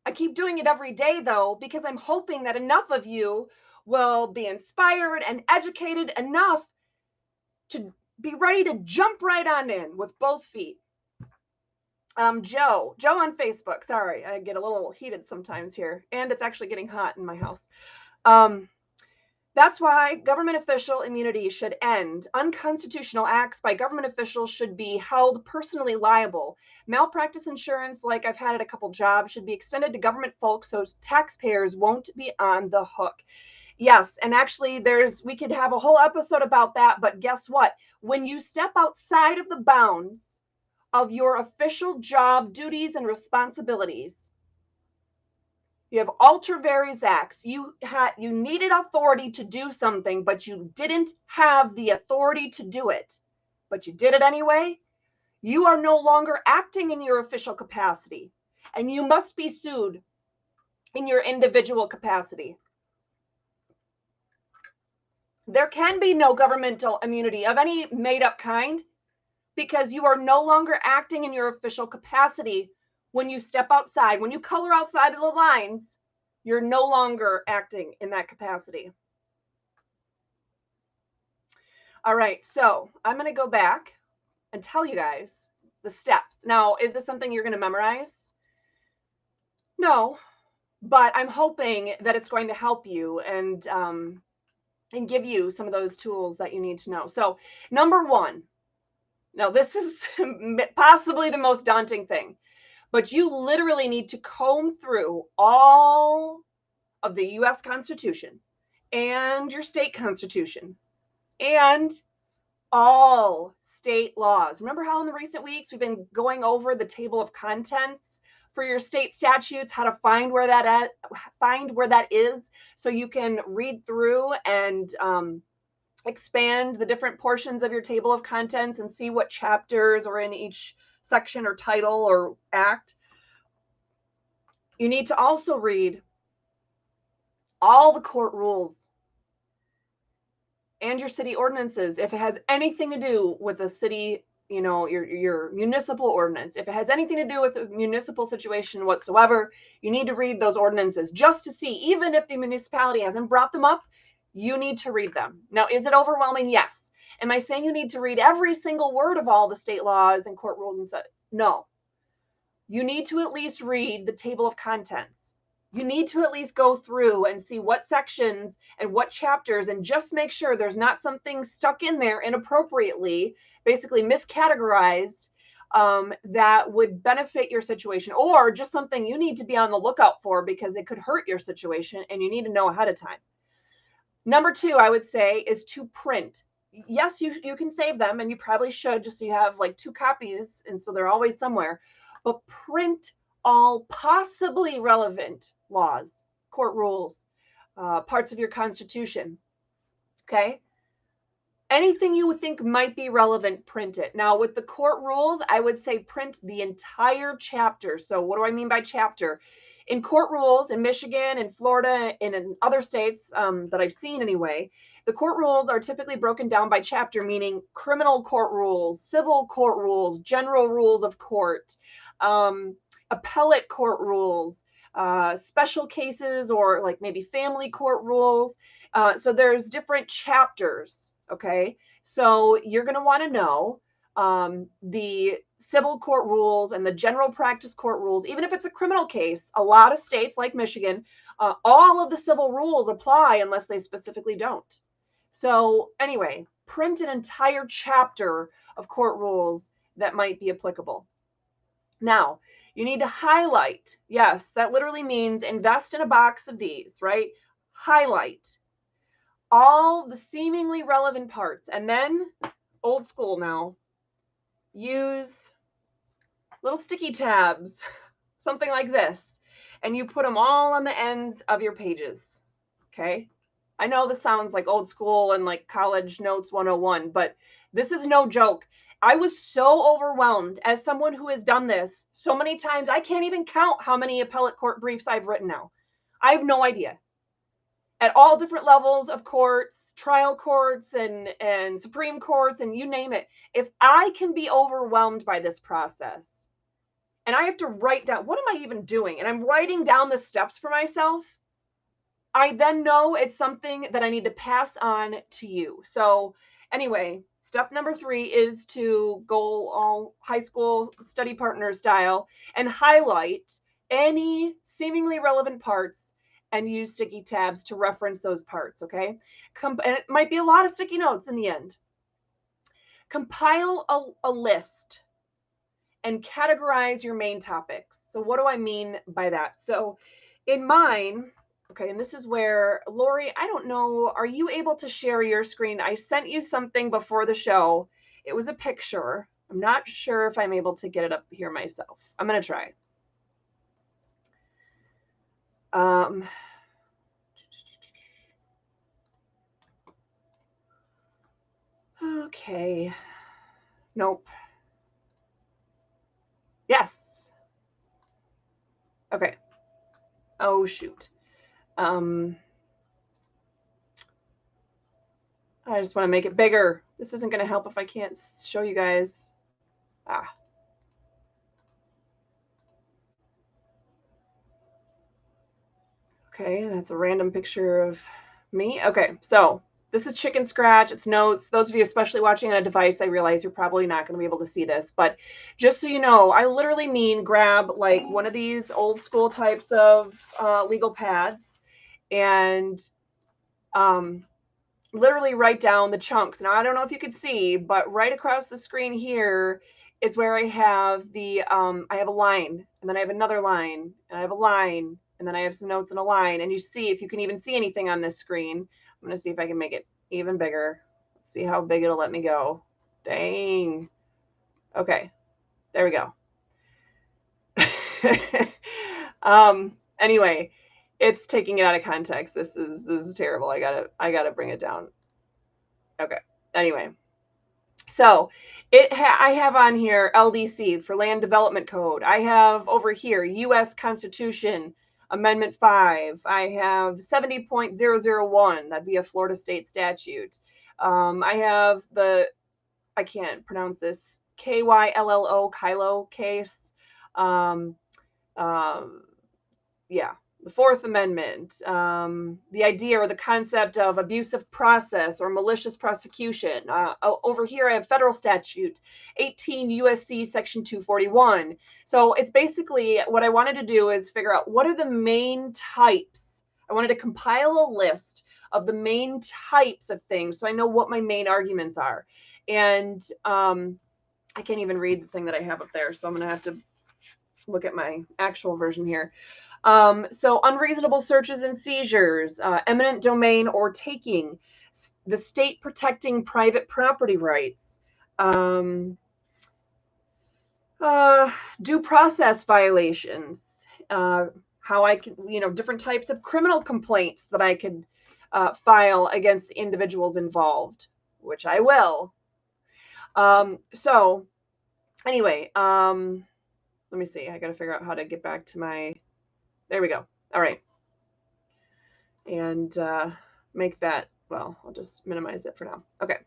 I keep doing it every day, though, because I'm hoping that enough of you will be inspired and educated enough to be ready to jump right on in with both feet. Joe on Facebook. Sorry, I get a little heated sometimes here, and it's actually getting hot in my house. That's why government official immunity should end. Unconstitutional acts by government officials should be held personally liable. Malpractice insurance, like I've had at a couple jobs, should be extended to government folks so taxpayers won't be on the hook. Yes, and actually we could have a whole episode about that, but guess what? When you step outside of the bounds of your official job duties and responsibilities, you have ultra various acts. You needed authority to do something, but you didn't have the authority to do it, but you did it anyway. You are no longer acting in your official capacity, and you must be sued in your individual capacity. There can be no governmental immunity of any made-up kind, because you are no longer acting in your official capacity. When you step outside, when you color outside of the lines, you're no longer acting in that capacity. All right, so I'm going to go back and tell you guys the steps. Now, is this something you're going to memorize? No, but I'm hoping that it's going to help you and give you some of those tools that you need to know. So, number one, now this is possibly the most daunting thing, but you literally need to comb through all of the U.S. Constitution and your state constitution and all state laws. Remember how in the recent weeks we've been going over the table of contents for your state statutes, how to find where that is, so you can read through and expand the different portions of your table of contents and see what chapters are in each section or title or act. You need to also read all the court rules and your city ordinances. If it has anything to do with the city, your municipal ordinance, if it has anything to do with a municipal situation whatsoever, you need to read those ordinances just to see, even if the municipality hasn't brought them up, you need to read them. Now, is it overwhelming? Yes. Am I saying you need to read every single word of all the state laws and court rules and such? No. You need to at least read the table of contents. You need to at least go through and see what sections and what chapters, and just make sure there's not something stuck in there inappropriately, basically miscategorized, that would benefit your situation, or just something you need to be on the lookout for because it could hurt your situation and you need to know ahead of time. Number two, I would say, is to print. Yes, you can save them, and you probably should, just so you have like 2 copies, and so they're always somewhere. But print all possibly relevant laws, court rules, parts of your Constitution. Okay? Anything you would think might be relevant, print it. Now, with the court rules, I would say print the entire chapter. So what do I mean by chapter? In court rules in Michigan and Florida and in other states that I've seen anyway, the court rules are typically broken down by chapter, meaning criminal court rules, civil court rules, general rules of court, appellate court rules, special cases, or like maybe family court rules. So there's different chapters, okay? So you're going to want to know the civil court rules and the general practice court rules. Even if it's a criminal case, a lot of states like Michigan, all of the civil rules apply unless they specifically don't. So anyway, print an entire chapter of court rules that might be applicable. Now, You need to highlight. Yes, that literally means invest in a box of these, right? Highlight all the seemingly relevant parts. And then, old school now, use little sticky tabs, something like this, and you put them all on the ends of your pages, okay? I know this sounds like old school and like college notes 101, but this is no joke. I was so overwhelmed as someone who has done this so many times. I can't even count how many appellate court briefs I've written now. I have no idea. At all different levels of courts, trial courts and Supreme Courts, and you name it. If I can be overwhelmed by this process and I have to write down, what am I even doing? And I'm writing down the steps for myself, I then know it's something that I need to pass on to you. So anyway, step number 3 is to go all high school study partner style and highlight any seemingly relevant parts and use sticky tabs to reference those parts, okay? And it might be a lot of sticky notes in the end. Compile a list and categorize your main topics. So what do I mean by that? So in mine, okay, and this is where, Lori, I don't know, are you able to share your screen? I sent you something before the show. It was a picture. I'm not sure if I'm able to get it up here myself. I'm going to try. Okay. Nope. Yes. Okay. Oh, shoot. I just want to make it bigger. This isn't going to help if I can't show you guys. Okay, that's a random picture of me. Okay, so this is Chicken Scratch. It's notes. Those of you especially watching on a device, I realize you're probably not going to be able to see this, but just so you know, I literally mean grab like one of these old school types of legal pads and literally write down the chunks. Now, I don't know if you could see, but right across the screen here is where I have the, I have a line, and then I have another line, and I have a line, and then I have some notes in a line. And you see, if you can even see anything on this screen, I'm going to see if I can make it even bigger. Let's see how big it'll let me go. Dang. Okay, there we go. Anyway, it's taking it out of context. This is terrible. I gotta bring it down. Okay. Anyway, so I have on here LDC for Land Development Code. I have over here U.S. Constitution Amendment 5. I have 70.001. That'd be a Florida state statute. I have I can't pronounce this, KYLLO case. Yeah, the Fourth Amendment, the idea or the concept of abusive process or malicious prosecution. Over here, I have federal statute, 18 U.S.C. section 241. So it's basically what I wanted to do is figure out what are the main types. I wanted to compile a list of the main types of things so I know what my main arguments are. And I can't even read the thing that I have up there, so I'm going to have to look at my actual version here. So unreasonable searches and seizures, eminent domain or taking, the state protecting private property rights, due process violations, how I can, different types of criminal complaints that I could file against individuals involved, which I will. So anyway, let me see. I got to figure out how to get back to my, there we go. All right. And make that, well, I'll just minimize it for now. Okay.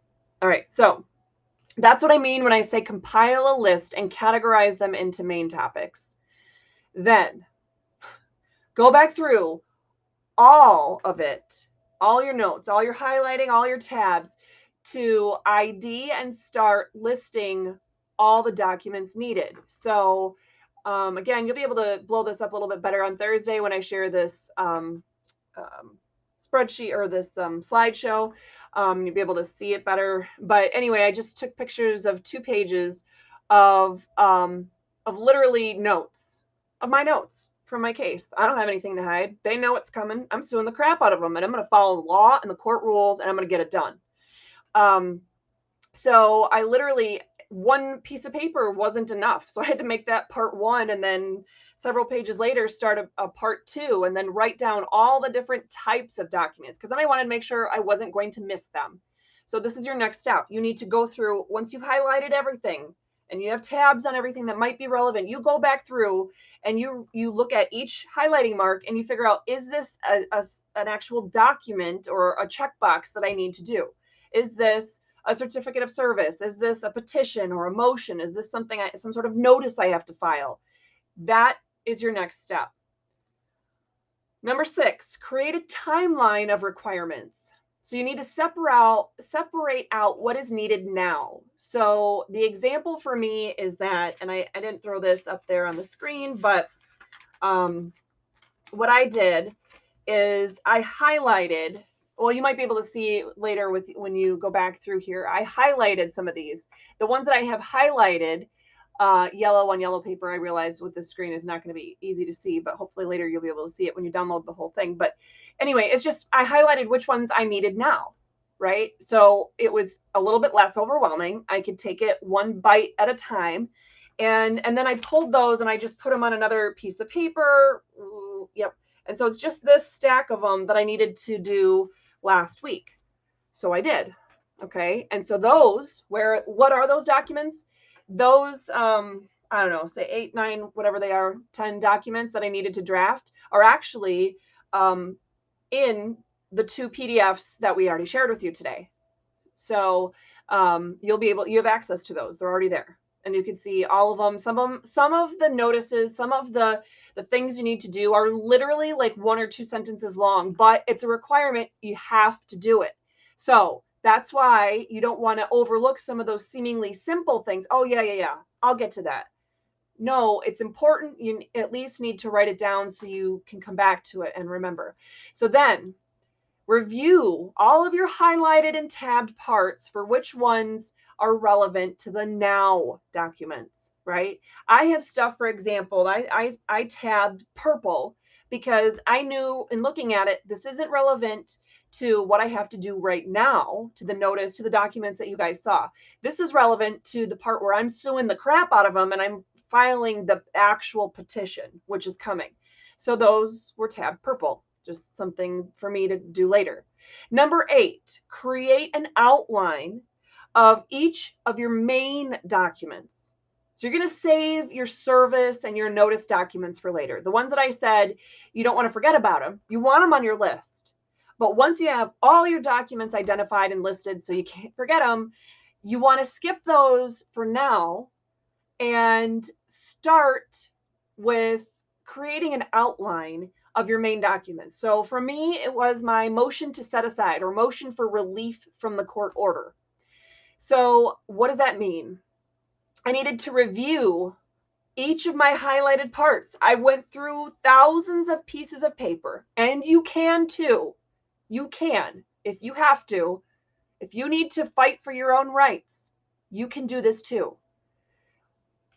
All right. So that's what I mean when I say compile a list and categorize them into main topics. Then go back through all of it, all your notes, all your highlighting, all your tabs to ID and start listing all the documents needed. So again, you'll be able to blow this up a little bit better on Thursday when I share this spreadsheet or this slideshow. You'll be able to see it better. But anyway, I just took pictures of 2 pages of literally notes. of my notes from my case. I don't have anything to hide. They know it's coming. I'm suing the crap out of them, and I'm going to follow the law and the court rules, and I'm going to get it done. So I literally, one piece of paper wasn't enough. So I had to make that part 1, and then several pages later start a part 2, and then write down all the different types of documents, because then I wanted to make sure I wasn't going to miss them. So this is your next step. You need to go through, once you've highlighted everything and you have tabs on everything that might be relevant, you go back through and you look at each highlighting mark and you figure out, is this an actual document or a checkbox that I need to do? Is this a certificate of service? Is this a petition or a motion? Is this something, some sort of notice I have to file? That is your next step. Number 6, create a timeline of requirements. So you need to separate out what is needed now. So the example for me is that, and I didn't throw this up there on the screen, but what I did is I highlighted, well, you might be able to see later when you go back through here, I highlighted some of these. The ones that I have highlighted, yellow on yellow paper, I realized with the screen is not going to be easy to see, but hopefully later you'll be able to see it when you download the whole thing. But anyway, it's just, I highlighted which ones I needed now, right? So it was a little bit less overwhelming. I could take it one bite at a time. And then I pulled those and I just put them on another piece of paper. Yep. And so it's just this stack of them that I needed to do last week. So I did. Okay. And so those, what are those documents? Those, I don't know, say 8, 9, whatever they are, 10 documents that I needed to draft are actually in the 2 PDFs that we already shared with you today. So you have access to those. They're already there. And you can see all of them. Some of the notices, some of the things you need to do are literally like 1 or 2 sentences long, but it's a requirement. You have to do it. So that's why you don't want to overlook some of those seemingly simple things. Oh, yeah, I'll get to that. No, it's important. You at least need to write it down so you can come back to it and remember. So then review all of your highlighted and tabbed parts for which ones are relevant to the now documents, right? I have stuff, for example, I tabbed purple because I knew in looking at it, this isn't relevant to what I have to do right now, to the notice, to the documents that you guys saw. This is relevant to the part where I'm suing the crap out of them and I'm filing the actual petition, which is coming. So those were tabbed purple, just something for me to do later. Number 8, create an outline of each of your main documents. So you're going to save your service and your notice documents for later. The ones that I said, you don't want to forget about them. You want them on your list. But once you have all your documents identified and listed so you can't forget them, you want to skip those for now and start with creating an outline of your main documents. So for me, it was my motion to set aside or motion for relief from the court order. So what does that mean? I needed to review each of my highlighted parts. I went through thousands of pieces of paper, and you can too. You can, if you have to. If you need to fight for your own rights, you can do this too.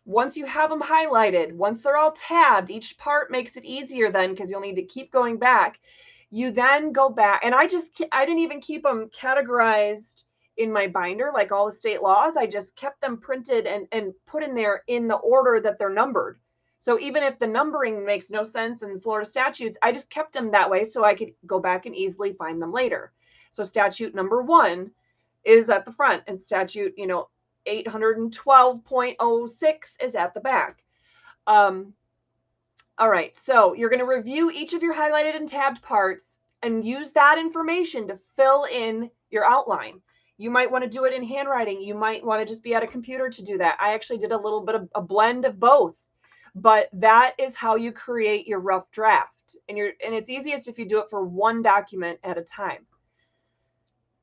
Once you have them highlighted, once they're all tabbed, each part makes it easier then because you'll need to keep going back. You then go back, and I didn't even keep them categorized in my binder like all the state laws. I just kept them printed and put in there in the order that they're numbered. So even if the numbering makes no sense in Florida statutes, I just kept them that way so I could go back and easily find them later. So statute number 1 is at the front, and statute, 812.06 is at the back. All right, so you're going to review each of your highlighted and tabbed parts and use that information to fill in your outline. You might want to do it in handwriting. You might want to just be at a computer to do that. I actually did a little bit of a blend of both, but that is how you create your rough draft. And it's easiest if you do it for one document at a time.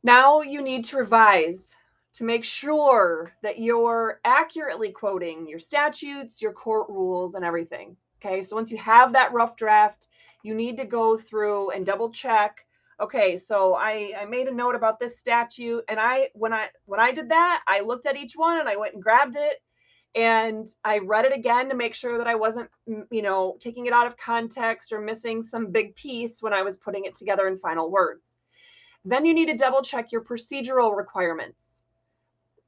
Now you need to revise to make sure that you're accurately quoting your statutes, your court rules, and everything. Okay, so once you have that rough draft, you need to go through and double check. Okay, so I made a note about this statute, and when I did that, I looked at each one and I went and grabbed it And I read it again to make sure that I wasn't, taking it out of context or missing some big piece when I was putting it together in final words. Then you need to double check your procedural requirements.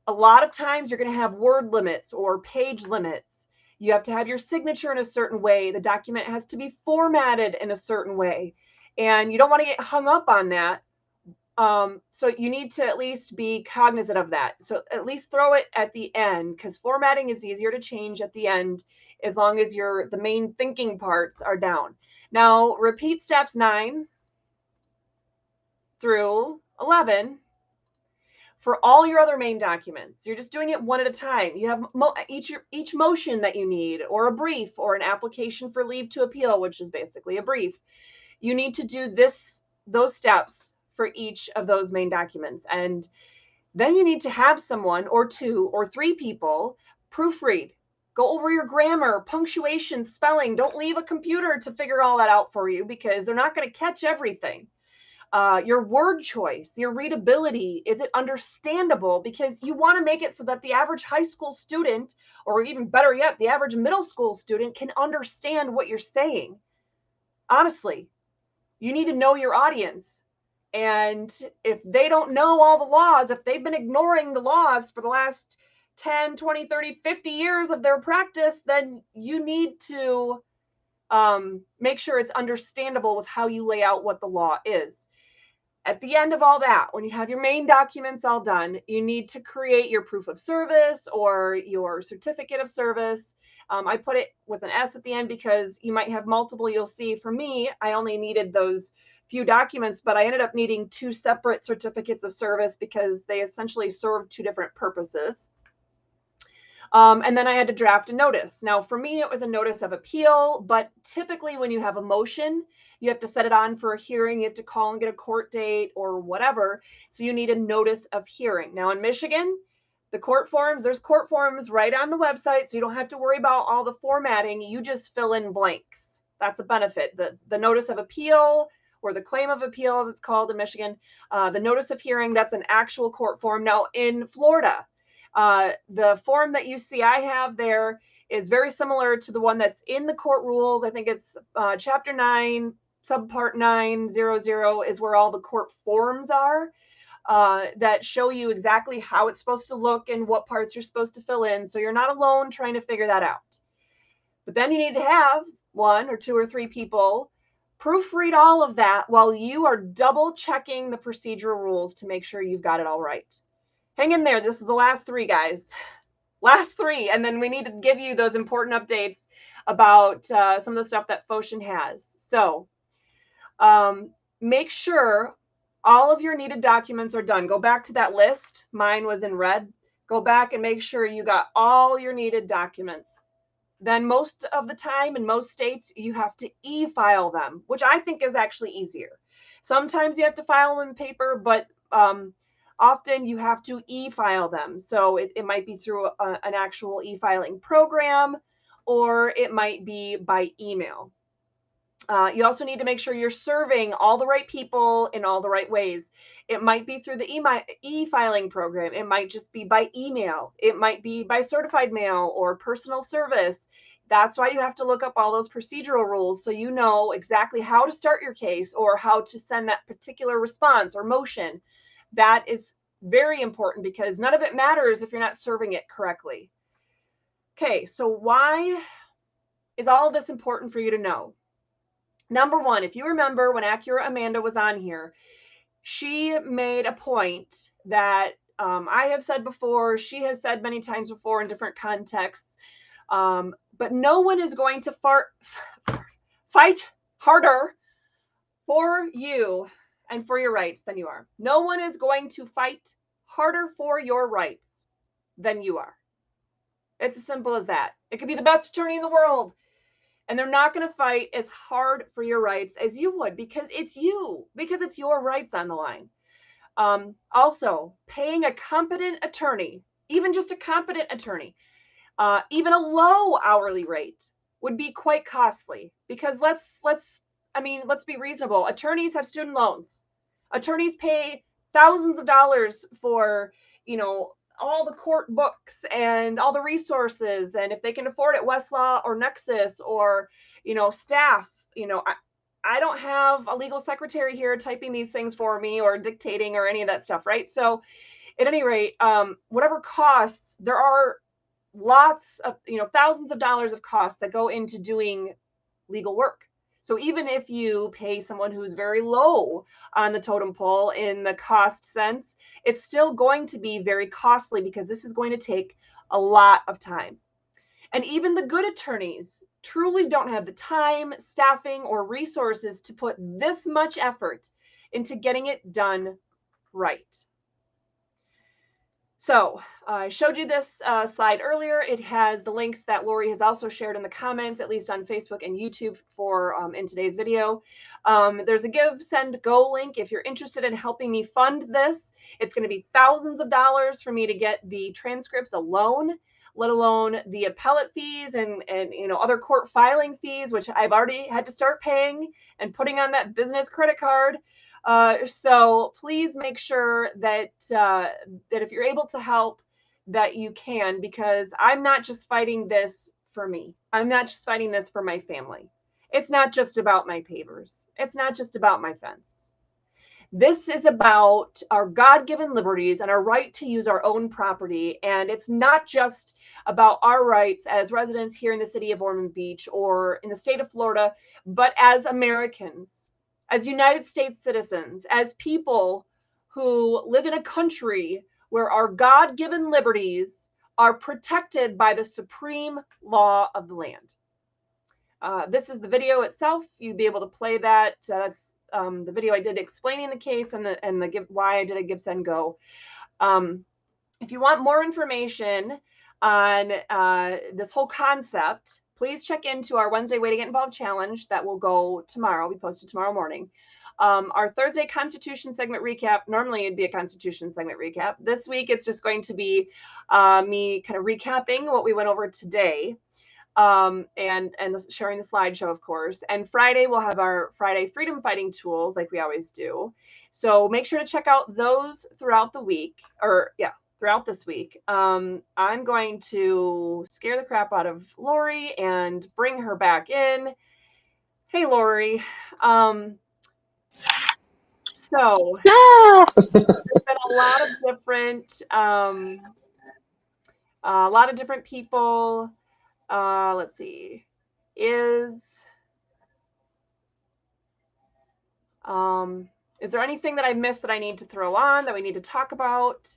A lot of times you're going to have word limits or page limits. You have to have your signature in a certain way. The document has to be formatted in a certain way. And you don't want to get hung up on that. So you need to at least be cognizant of that. So at least throw it at the end, because formatting is easier to change at the end as long as the main thinking parts are down. Now repeat steps 9 through 11 for all your other main documents. You're just doing it one at a time. You have each motion that you need, or a brief, or an application for leave to appeal, which is basically a brief. You need to do those steps for each of those main documents. And then you need to have someone or 2 or 3 people proofread, go over your grammar, punctuation, spelling. Don't leave a computer to figure all that out for you, because they're not going to catch everything. Your word choice, your readability, is it understandable? Because you want to make it so that the average high school student, or even better yet, the average middle school student, can understand what you're saying. Honestly, you need to know your audience. And if they don't know all the laws, if they've been ignoring the laws for the last 10, 20, 30, 50 years of their practice, then you need to make sure it's understandable with how you lay out what the law is. At the end of all that, when you have your main documents all done, you need to create your proof of service or your certificate of service. I put it with an S at the end because you might have multiple. You'll see for me, I only needed those few documents, but I ended up needing 2 separate certificates of service because they essentially served 2 different purposes. And then I had to draft a notice. Now, for me, it was a notice of appeal, but typically when you have a motion, you have to set it on for a hearing. You have to call and get a court date or whatever. So you need a notice of hearing. Now, in Michigan, there's court forms right on the website, so you don't have to worry about all the formatting. You just fill in blanks. That's a benefit. The notice of appeal, or the claim of appeal, as it's called in Michigan, the notice of hearing, that's an actual court form. Now, in Florida, the form that you see I have there is very similar to the one that's in the court rules. I think it's Chapter 9, Subpart 900 is where all the court forms are, that show you exactly how it's supposed to look and what parts you're supposed to fill in. So you're not alone trying to figure that out. But then you need to have 1 or 2 or 3 people proofread all of that while you are double checking the procedural rules to make sure you've got it all right. Hang in there. This is the last 3, guys. Last 3. And then we need to give you those important updates about some of the stuff that Phocion has. So make sure all of your needed documents are done. Go back to that list. Mine was in red. Go back and make sure you got all your needed documents. Then most of the time in most states, you have to e-file them, which I think is actually easier. Sometimes you have to file them in paper, but often you have to e-file them. So it might be through an actual e-filing program, or it might be by email. You also need to make sure you're serving all the right people in all the right ways. It might be through the e-filing program. It might just be by email. It might be by certified mail or personal service. That's why you have to look up all those procedural rules so you know exactly how to start your case or how to send that particular response or motion. That is very important because none of it matters if you're not serving it correctly. Okay, so why is all of this important for you to know? Number 1, if you remember when Accurate Amanda was on here, she made a point that I have said before, she has said many times before in different contexts, but no one is going to fight harder for you and for your rights than you are. No one is going to fight harder for your rights than you are. It's as simple as that. It could be the best attorney in the world, and they're not going to fight as hard for your rights as you would because it's you, because it's your rights on the line. Also, paying a competent attorney, even just a competent attorney, even a low hourly rate would be quite costly because let's be reasonable. Attorneys have student loans. Attorneys pay thousands of dollars for, all the court books and all the resources, and if they can afford it, Westlaw or Nexus or, staff, I don't have a legal secretary here typing these things for me or dictating or any of that stuff, right? So at any rate, whatever costs, there are lots of, thousands of dollars of costs that go into doing legal work. So even if you pay someone who's very low on the totem pole in the cost sense, it's still going to be very costly because this is going to take a lot of time. And even the good attorneys truly don't have the time, staffing, or resources to put this much effort into getting it done right. So I showed you this slide earlier. It has the links that Lori has also shared in the comments, at least on Facebook and YouTube for in today's video. There's a Give, Send, Go link if you're interested in helping me fund this. It's going to be thousands of dollars for me to get the transcripts alone, let alone the appellate fees and other court filing fees, which I've already had to start paying and putting on that business credit card. So please make sure that that if you're able to help, that you can, because I'm not just fighting this for me. I'm not just fighting this for my family. It's not just about my pavers. It's not just about my fence. This is about our God-given liberties and our right to use our own property. And it's not just about our rights as residents here in the city of Ormond Beach or in the state of Florida, but as Americans, as United States citizens, as people who live in a country where our God-given liberties are protected by the supreme law of the land. This is the video itself. You'd be able to play that. That's the video I did explaining the case and why I did a Give, Send, Go. If you want more information on this whole concept, please check into our Wednesday Way to Get Involved challenge that will go tomorrow. We posted tomorrow morning. Our Thursday Constitution segment recap, normally it'd be a Constitution segment recap. This week, it's just going to be me kind of recapping what we went over today and sharing the slideshow, of course. And Friday, we'll have our Friday freedom fighting tools like we always do. So make sure to check out those throughout the week, throughout this week. I'm going to scare the crap out of Lori and bring her back in. Hey, Lori. So there's been a lot of different people. Let's see. Is there anything that I missed that I need to throw on that we need to talk about?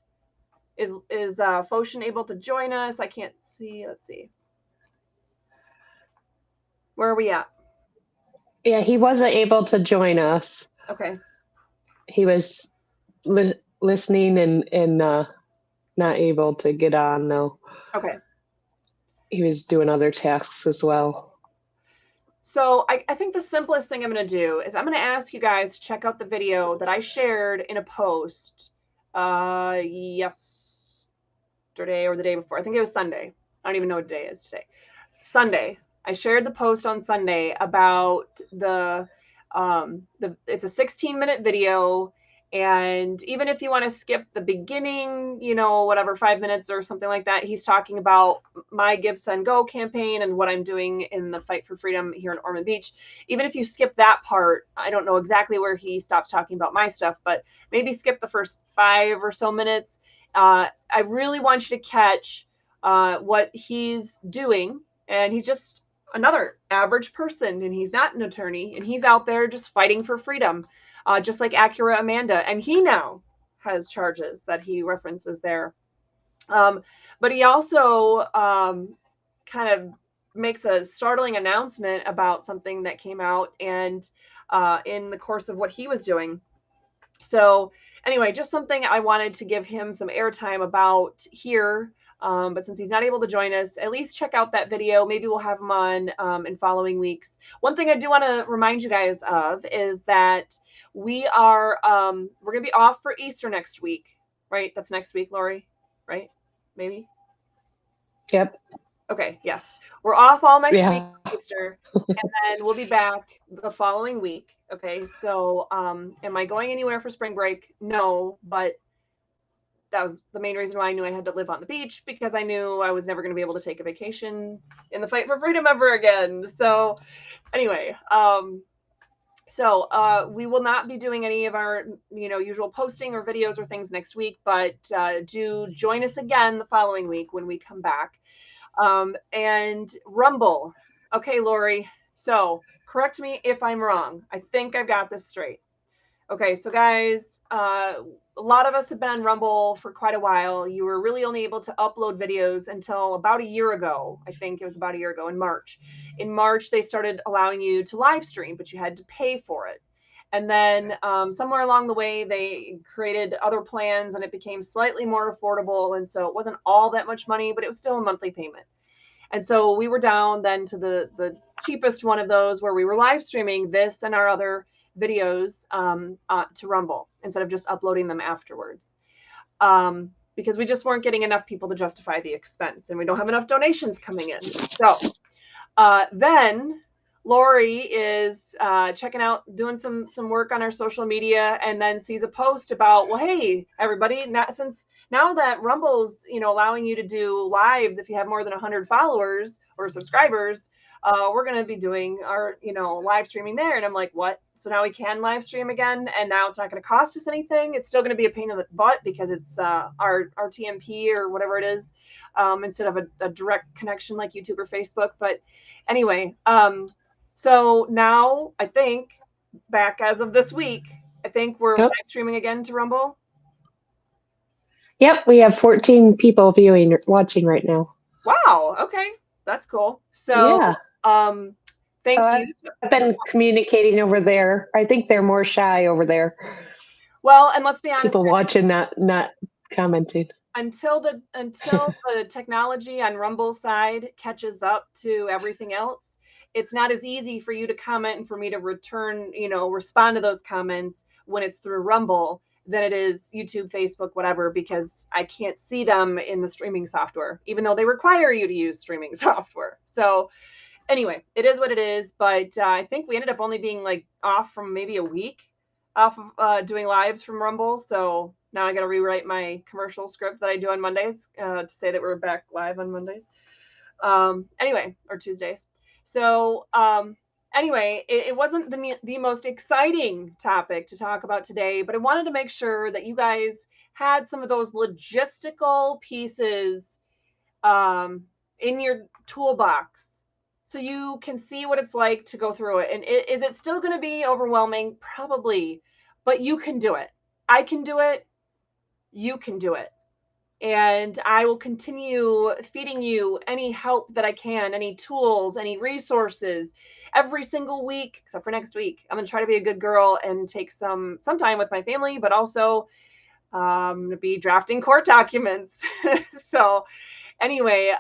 Is Foshin able to join us? I can't see. Let's see. Where are we at? Yeah, he wasn't able to join us. Okay. He was listening and not able to get on, though. Okay. He was doing other tasks as well. So I think the simplest thing I'm going to do is I'm going to ask you guys to check out the video that I shared in a post yesterday or the day before. I think it was Sunday. I don't even know what day it is today. Sunday. I shared the post on Sunday about it's a 16-minute video. And even if you want to skip the beginning, whatever, 5 minutes or something like that, he's talking about my Give, Send, Go campaign and what I'm doing in the fight for freedom here in Ormond Beach. Even if you skip that part, I don't know exactly where he stops talking about my stuff, but maybe skip the first 5 or so minutes. I really want you to catch what he's doing. And he's just another average person, and he's not an attorney, and he's out there just fighting for freedom. Just like Acura Amanda, and he now has charges that he references there. But he also kind of makes a startling announcement about something that came out and in the course of what he was doing. So anyway, just something I wanted to give him some airtime about here. But since he's not able to join us, at least check out that video. Maybe we'll have him on in following weeks. One thing I do want to remind you guys of is that we're going to be off for Easter next week, right? That's next week, Lori, right? Maybe? Yep. Okay, yes. We're off all next week, Easter, and then we'll be back the following week. Okay, so am I going anywhere for spring break? No, but that was the main reason why I knew I had to live on the beach, because I knew I was never going to be able to take a vacation in the fight for freedom ever again. So anyway, we will not be doing any of our, usual posting or videos or things next week, but do join us again the following week when we come back. And Rumble. Okay, Lori. So correct me if I'm wrong. I think I've got this straight. Okay, so guys, a lot of us have been on Rumble for quite a while. You were really only able to upload videos until about a year ago. I think it was about a year ago in March. In March, they started allowing you to live stream, but you had to pay for it. And then somewhere along the way, they created other plans and it became slightly more affordable. And so it wasn't all that much money, but it was still a monthly payment. And so we were down then to the cheapest one of those, where we were live streaming this and our other videos to Rumble instead of just uploading them afterwards, because we just weren't getting enough people to justify the expense, and we don't have enough donations coming in. So then Lori is checking out, doing some work on our social media, and then sees a post about, well, hey, everybody, now that Rumble's, allowing you to do lives if you have more than 100 followers or subscribers, we're going to be doing our, live streaming there. And I'm like, what? So now we can live stream again, and now it's not going to cost us anything. It's still going to be a pain in the butt because it's our TMP or whatever it is, instead of a direct connection like YouTube or Facebook. But anyway, so now I think, back as of this week, I think we're live streaming again to Rumble. Yep, we have 14 people watching right now. Wow. Okay, that's cool. So yeah. Thank you. I've been communicating over there. I think they're more shy over there. Well, and let's be honest, people watching, not commenting. Until the technology on Rumble's side catches up to everything else, it's not as easy for you to comment and for me to return, respond to those comments when it's through Rumble than it is YouTube, Facebook, whatever, because I can't see them in the streaming software, even though they require you to use streaming software. So anyway, it is what it is. But I think we ended up only being off from maybe a week off of doing lives from Rumble. So now I got to rewrite my commercial script that I do on Mondays to say that we're back live on Mondays. Anyway, or Tuesdays. So anyway, it wasn't the most exciting topic to talk about today, but I wanted to make sure that you guys had some of those logistical pieces in your toolbox so you can see what it's like to go through it. And is it still going to be overwhelming? Probably, but you can do it. I can do it. You can do it. And I will continue feeding you any help that I can, any tools, any resources every single week, except for next week. I'm going to try to be a good girl and take some time with my family, but also to be drafting court documents. So anyway,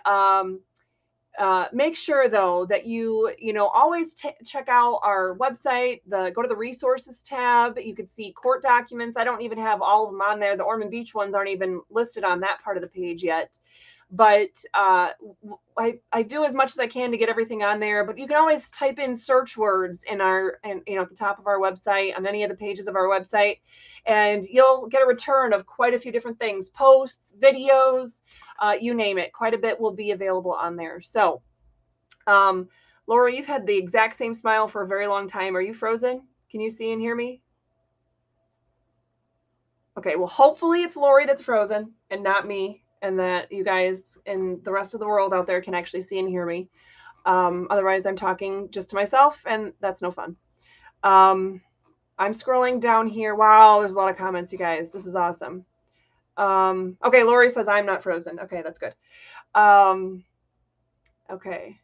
make sure though that you always check out our website, go to the resources tab. You can see court documents. I don't even have all of them on there. The Ormond Beach ones aren't even listed on that part of the page yet, but I do as much as I can to get everything on there. But you can always type in search words at the top of our website, on any of the pages of our website, and you'll get a return of quite a few different things: posts, videos, you name it. Quite a bit will be available on there. So, Laura, you've had the exact same smile for a very long time. Are you frozen? Can you see and hear me? Okay, well, hopefully it's Lori that's frozen and not me, and that you guys and the rest of the world out there can actually see and hear me. Otherwise, I'm talking just to myself, and that's no fun. I'm scrolling down here. Wow, there's a lot of comments, you guys. This is awesome. Okay, Lori says I'm not frozen. Okay, that's good. Okay.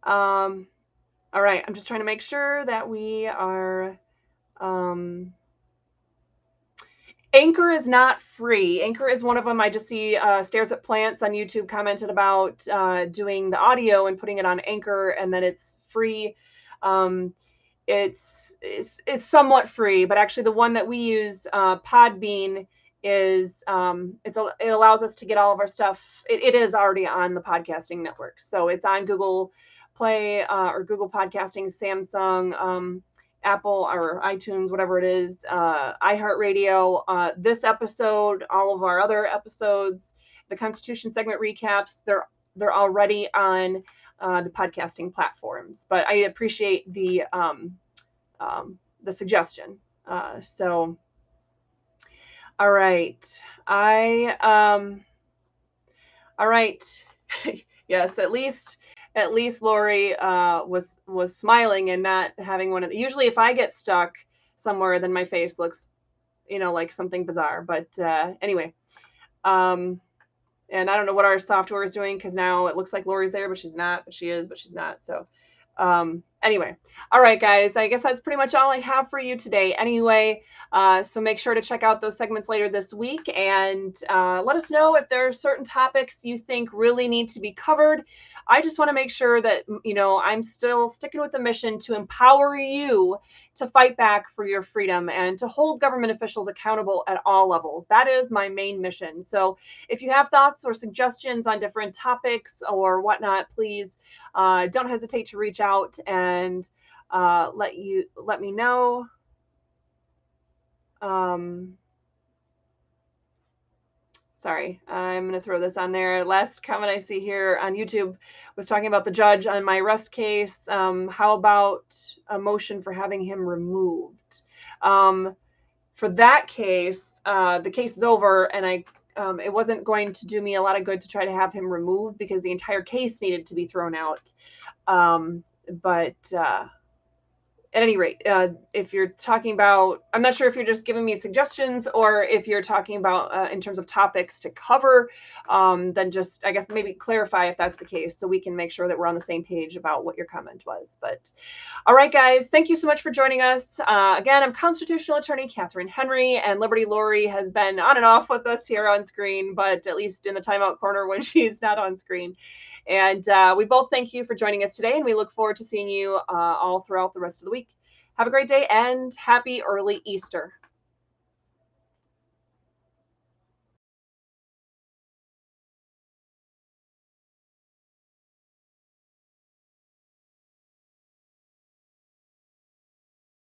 All right, I'm just trying to make sure that we are. Anchor is not free. Anchor is one of them. I just see Stares at Plants on YouTube commented about doing the audio and putting it on Anchor, and then it's free. It's somewhat free, but actually the one that we use, Podbean, is it allows us to get all of our stuff. It is already on the podcasting network, so it's on Google Play or Google Podcasting, Samsung, Apple or iTunes, whatever it is, iHeartRadio. This episode, all of our other episodes, the Constitution segment recaps, they're already on the podcasting platforms. But I appreciate the suggestion. So, all right, all right. Yes, at least Lori was smiling and not having one of the, usually if I get stuck somewhere, then my face looks, like something bizarre. But anyway, and I don't know what our software is doing, because now it looks like Lori's there, but she's not, but she is, but she's not. So anyway, all right, guys, I guess that's pretty much all I have for you today anyway. So make sure to check out those segments later this week, and let us know if there are certain topics you think really need to be covered. I just want to make sure that, I'm still sticking with the mission to empower you to fight back for your freedom and to hold government officials accountable at all levels. That is my main mission. So if you have thoughts or suggestions on different topics or whatnot, please don't hesitate to reach out and let me know. Sorry, I'm going to throw this on there. Last comment I see here on YouTube was talking about the judge on my arrest case. How about a motion for having him removed? For that case, the case is over, and it wasn't going to do me a lot of good to try to have him removed because the entire case needed to be thrown out. But at any rate, if you're talking about, I'm not sure if you're just giving me suggestions or if you're talking about in terms of topics to cover, then just, I guess, maybe clarify if that's the case so we can make sure that we're on the same page about what your comment was. But all right, guys, thank you so much for joining us. Again, I'm constitutional attorney Catherine Henry, and Liberty Lori has been on and off with us here on screen, but at least in the timeout corner when she's not on screen. And we both thank you for joining us today, and we look forward to seeing you all throughout the rest of the week. Have a great day and happy early Easter.